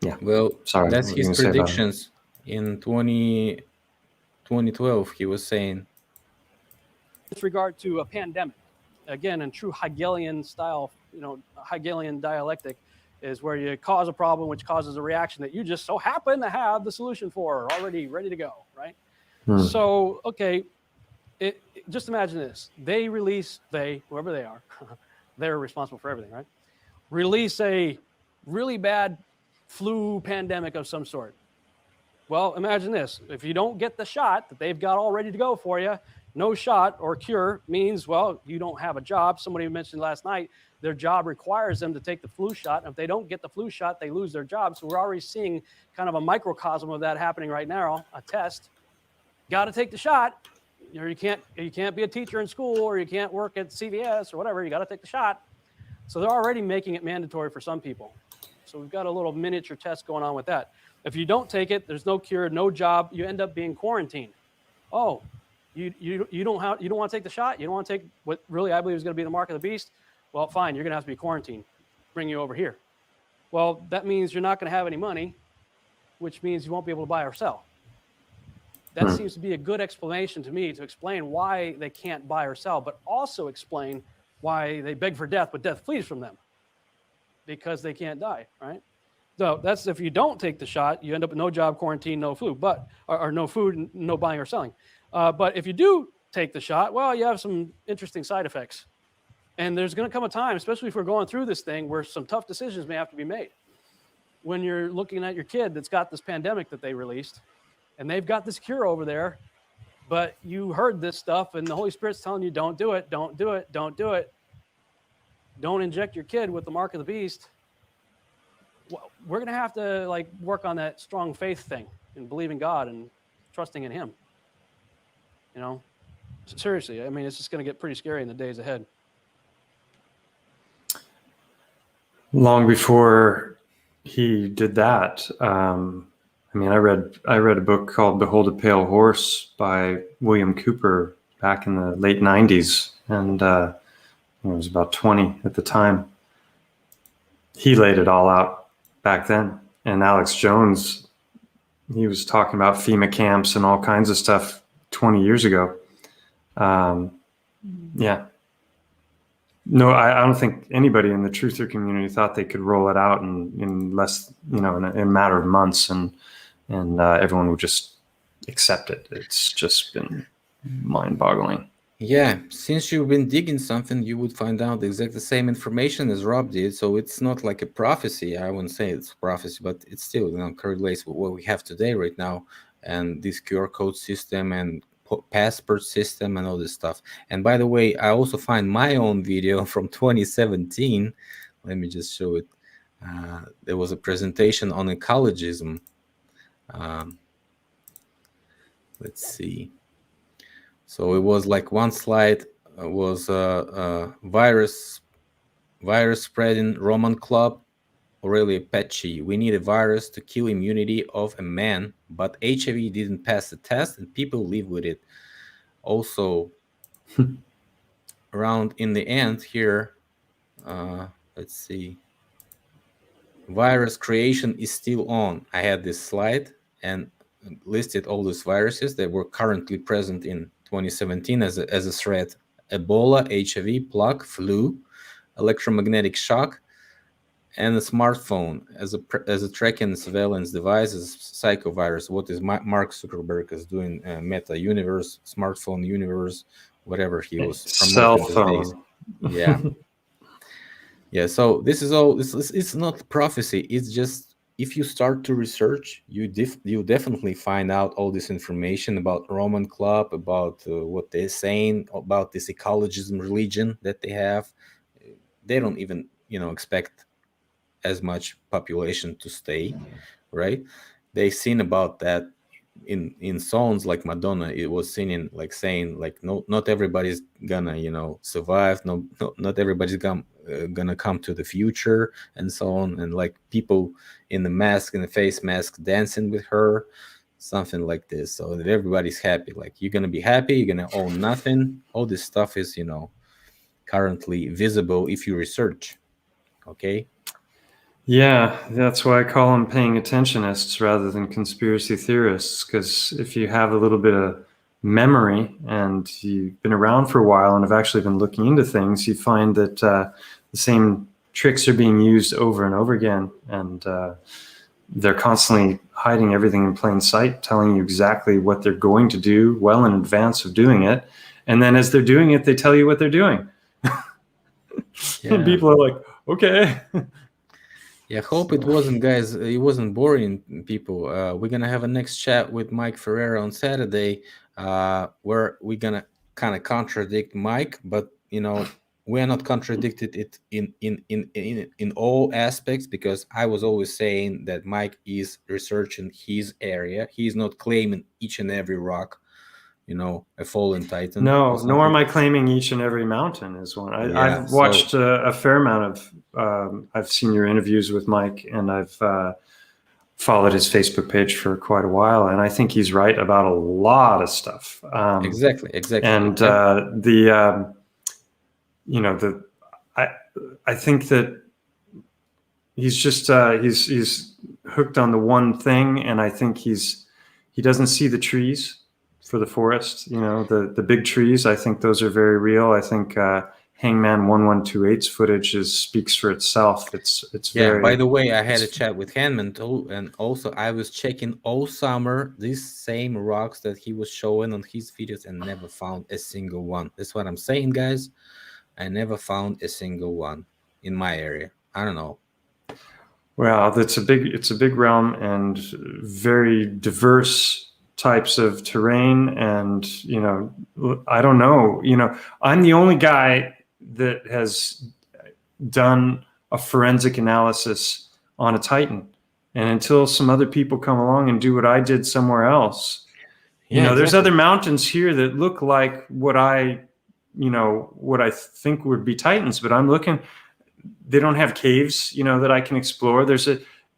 yeah. Well, sorry, that's his predictions. In 2012, he was saying, with regard to a pandemic, again, in true Hegelian style, Hegelian dialectic is where you cause a problem which causes a reaction that you just so happen to have the solution for already ready to go, right? So, okay, just imagine this. Whoever they are, they're responsible for everything, right? Release a really bad flu pandemic of some sort. Well, imagine this. If you don't get the shot that they've got all ready to go for you, no shot or cure means, well, you don't have a job. Somebody mentioned last night, their job requires them to take the flu shot. And if they don't get the flu shot, they lose their job. So we're already seeing kind of a microcosm of that happening right now, a test. Got to take the shot. You can't be a teacher in school, or you can't work at CVS or whatever. You got to take the shot. So they're already making it mandatory for some people. So we've got a little miniature test going on with that. If you don't take it, there's no cure, no job. You end up being quarantined. Oh, you don't want to take the shot. You don't want to take what really I believe is going to be the mark of the beast. Well, fine. You're going to have to be quarantined. Bring you over here. Well, that means you're not going to have any money, which means you won't be able to buy or sell. That seems to be a good explanation to me, to explain why they can't buy or sell, but also explain why they beg for death, but death flees from them, because they can't die, right? So that's if you don't take the shot, you end up with no job, quarantine, no flu, or no food, no buying or selling. But if you do take the shot, well, you have some interesting side effects. And there's going to come a time, especially if we're going through this thing, where some tough decisions may have to be made. When you're looking at your kid that's got this pandemic that they released, and they've got this cure over there, but you heard this stuff, and the Holy Spirit's telling you, don't do it, don't do it, don't do it. Don't inject your kid with the mark of the beast. We're going to have to work on that strong faith thing and believing God and trusting in Him. Seriously, I mean, it's just going to get pretty scary in the days ahead. Long before he did that. I mean, I read a book called Behold a Pale Horse by William Cooper back in the late 90s, and I was about 20 at the time. He laid it all out back then. And Alex Jones, he was talking about FEMA camps and all kinds of stuff 20 years ago. Yeah. No, I don't think anybody in the truther community thought they could roll it out in less, in a matter of months, and everyone would just accept it. It's just been mind-boggling. Yeah, since you've been digging something, you would find out exactly the same information as Rob did. So it's not like a prophecy. I wouldn't say it's a prophecy, but it's still, correlates with what we have today right now, and this QR code system and passport system and all this stuff. And by the way, I also find my own video from 2017. Let me just show it. There was a presentation on ecologism. Let's see. So it was like one slide was virus spreading Roman club, Aurelia Pecci. We need a virus to kill immunity of a man, but HIV didn't pass the test and people live with it. Also, around in the end here, let's see. Virus creation is still on. I had this slide and listed all these viruses that were currently present in 2017 as a threat: Ebola, HIV, plague, flu, electromagnetic shock, and a smartphone as a tracking and surveillance device, as psychovirus. What is Mark Zuckerberg is doing? Meta universe, smartphone universe, whatever he was cell promoting phone. these days. Yeah. Yeah. So this is all. It's not prophecy. It's just, if you start to research, you definitely find out all this information about Roman club, about what they're saying about this ecologism religion that they have. They don't even, expect as much population to stay, right? They've seen about that in songs like Madonna. It was singing like saying like, no, not everybody's gonna survive. No, not everybody's gonna come to the future, and so on. And like people in the face mask dancing with her, something like this, so that everybody's happy. Like, you're gonna be happy, you're gonna own nothing. All this stuff is currently visible if you research. Okay. Yeah, that's why I call them paying attentionists rather than conspiracy theorists, because if you have a little bit of memory and you've been around for a while and have actually been looking into things, you find that the same tricks are being used over and over again, and they're constantly hiding everything in plain sight, telling you exactly what they're going to do well in advance of doing it, and then as they're doing it, they tell you what they're doing. Yeah. And people are like, okay. Yeah, hope it wasn't, guys. It wasn't boring, people. We're gonna have a next chat with Mike Ferreira on Saturday, where we're gonna kind of contradict Mike, but we are not contradicted it in all aspects, because I was always saying that Mike is researching his area. He's not claiming each and every rock, a fallen titan. No, nor am I claiming each and every mountain is one. I've watched a fair amount of, I've seen your interviews with Mike, and I've followed his Facebook page for quite a while, and I think he's right about a lot of stuff. Exactly. And I think that he's just he's hooked on the one thing, and I think he doesn't see the trees for the forest, the big trees. I think those are very real. I think Hangman 1128's footage speaks for itself. It's very. By the way, I had a chat with Hangman too, and also I was checking all summer these same rocks that he was showing on his videos and never found a single one. That's what I'm saying, guys. I never found a single one in my area. I don't know. Well, it's a big realm and very diverse types of terrain, and I don't know, I'm the only guy that has done a forensic analysis on a Titan, and until some other people come along and do what I did somewhere else, exactly. There's other mountains here that look like what I think would be Titans, but I'm looking, they don't have caves, that I can explore. There's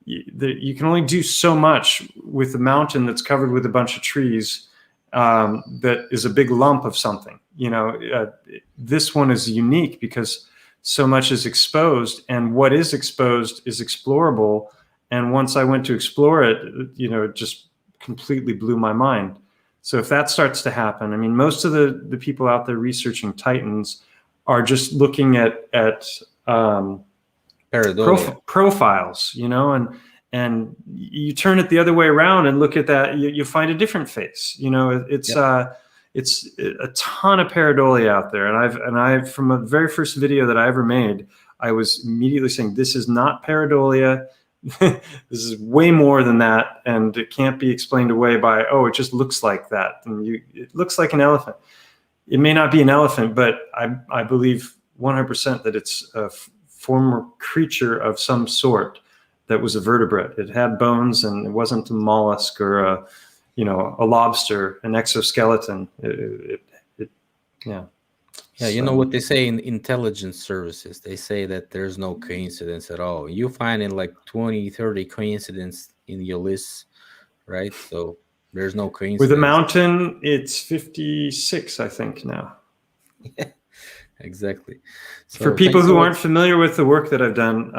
you can only do so much with a mountain that's covered with a bunch of trees that is a big lump of something. This one is unique because so much is exposed, and what is exposed is explorable. And once I went to explore it, it just completely blew my mind. So if that starts to happen, I mean, most of the people out there researching Titans are just looking at profiles, and you turn it the other way around and look at that, you find a different face. It's a ton of pareidolia out there, and I've from the very first video that I ever made, I was immediately saying, this is not pareidolia. This is way more than that, and it can't be explained away by, it just looks like that, and it looks like an elephant. It may not be an elephant, but I believe 100% that it's a former creature of some sort that was a vertebrate. It had bones, and it wasn't a mollusk or a lobster, an exoskeleton. Yeah, you know what they say in intelligence services? They say that there's no coincidence at all. You find in like 20, 30 coincidences in your list, right? So there's no coincidence. With a mountain, it's 56, I think, now. Yeah, exactly. So for people who aren't familiar with the work that I've done,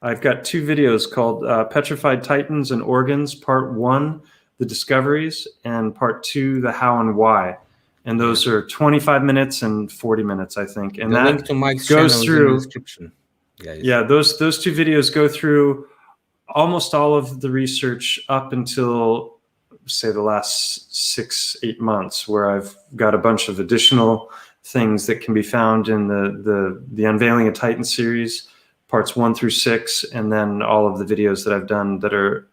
I've got 2 videos called Petrified Titans and Organs, Part 1, The Discoveries, and Part 2, The How and Why. And those are 25 minutes and 40 minutes, I think. And the that link to Mike's goes through in the description. Yeah, those 2 videos go through almost all of the research up until, say, the last 6-8 months, where I've got a bunch of additional things that can be found in the Unveiling of Titan series, parts 1 through 6, and then all of the videos that I've done that are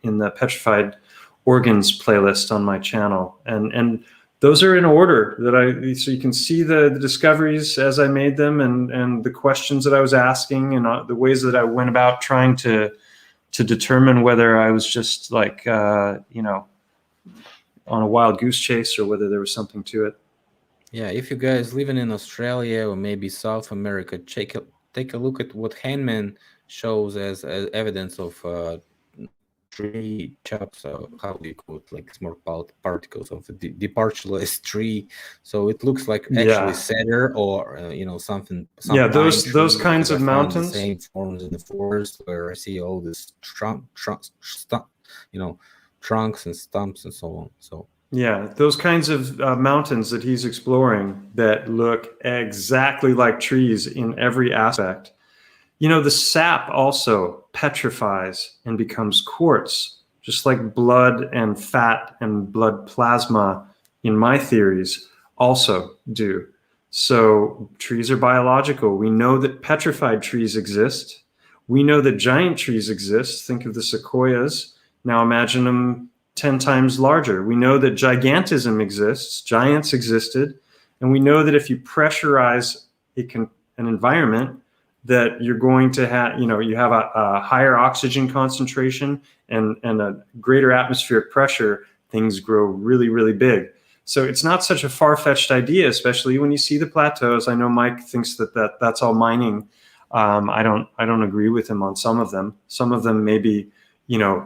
in the Petrified Organs playlist on my channel. And those are in order so you can see the discoveries as I made them, and the questions that I was asking, and the ways that I went about trying to determine whether I was just like, on a wild goose chase, or whether there was something to it. Yeah, if you guys living in Australia or maybe South America, take a look at what Hangman shows as evidence of tree chops. How do you call it? Like small particles of the departureless tree. So it looks like actually cedar or something. Yeah, those kinds of mountains. The same forms in the forest where I see all this trunks and stumps and so on. So. Yeah, those kinds of mountains that he's exploring that look exactly like trees in every aspect. The sap also petrifies and becomes quartz, just like blood and fat and blood plasma in my theories also do. So trees are biological. We know that petrified trees exist. We know that giant trees exist. Think of the sequoias. Now imagine them 10 times larger. We know that gigantism exists, giants existed, and we know that if you pressurize an environment, that you're going to have, you have a higher oxygen concentration and a greater atmospheric pressure, things grow really, really big. So it's not such a far-fetched idea, especially when you see the plateaus. I know Mike thinks that's all mining. I don't agree with him on some of them. Some of them may be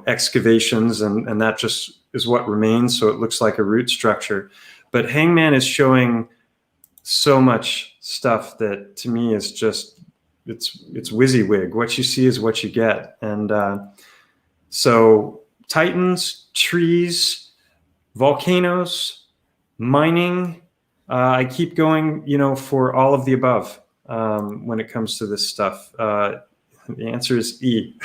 excavations, and that just is what remains, so it looks like a root structure. But Hangman is showing so much stuff that to me is just, it's WYSIWYG. What you see is what you get. And so Titans, trees, volcanoes, mining, I keep going, for all of the above when it comes to this stuff. The answer is E.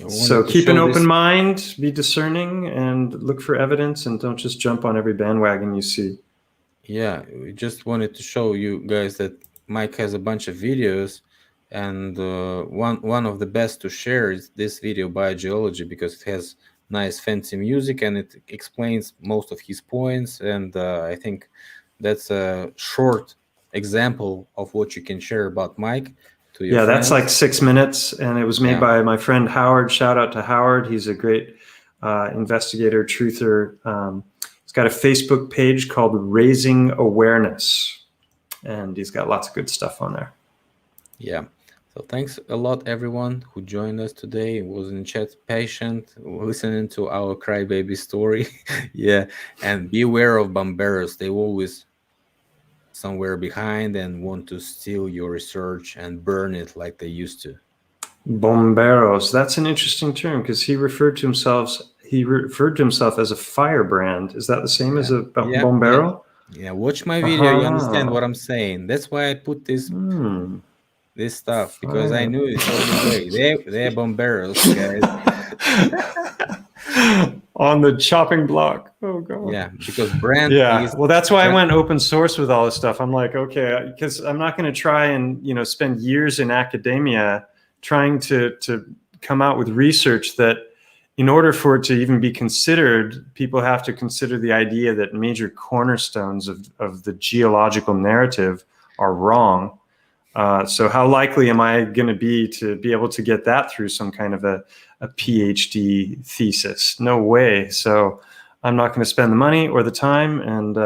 So keep an open mind, be discerning, and look for evidence, and don't just jump on every bandwagon you see. Yeah, we just wanted to show you guys that Mike has a bunch of videos, and one of the best to share is this video by Geology, because it has nice fancy music and it explains most of his points, and I think that's a short example of what you can share about Mike. Yeah, that's like 6 minutes, and it was made by my friend Howard. Shout out to Howard. He's a great investigator, truther. He's got a Facebook page called Raising Awareness, and he's got lots of good stuff on there. Yeah. So thanks a lot, everyone who joined us today, was in chat, patient, listening to our crybaby story. Yeah, and beware of bomberos. They always somewhere behind and want to steal your research and burn it like they used to. Bomberos. That's an interesting term because he referred to himself as a firebrand. Is that the same as a Yeah, bombero? yeah. Watch my video. You understand Uh-huh. what I'm saying. That's why I put Hmm. this stuff because I Fire. knew it's always way. They're bomberos, guys. On the chopping block. Oh god. Yeah, because brand Yeah, is well, that's why I brand, went open source with all this stuff. I'm like, okay, because I'm not going to try and spend years in academia trying to come out with research that, in order for it to even be considered, people have to consider the idea that major cornerstones of the geological narrative are wrong. So how likely am I going to be able to get that through some kind of a PhD thesis? No way. So I'm not going to spend the money or the time, and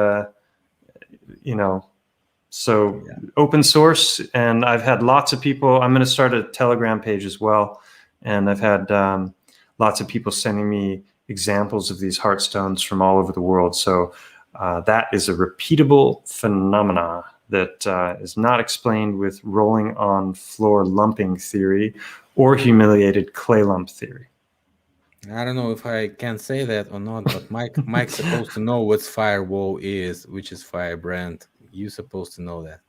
so yeah. open source. And I've had lots of people. I'm going to start a Telegram page as well, and I've had lots of people sending me examples of these heartstones from all over the world. So that is a repeatable phenomena that is not explained with rolling on floor lumping theory or humiliated clay lump theory. I don't know if I can say that or not, but Mike's supposed to know what firewall is, which is firebrand. You're supposed to know that.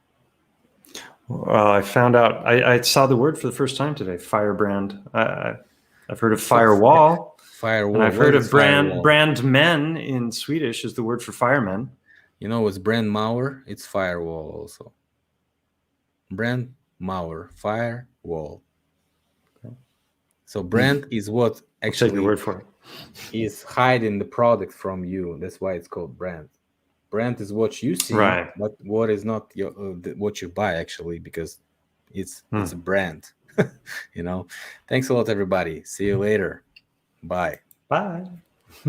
Well, I found out. I saw the word for the first time today. Firebrand. I've heard of So yeah, firewall, and firewall. I've What heard is of firewall? brandmen in Swedish is the word for firemen. You know what's brand Mauer? It's firewall also. Brand Mauer, firewall. Okay. So brand is what I'll take your actually word for it. is hiding the product from you. That's why it's called brand. Brand is what you see, Right. but what is not your what you buy actually, because it's a brand. Thanks a lot, everybody. See you later. Bye. Bye.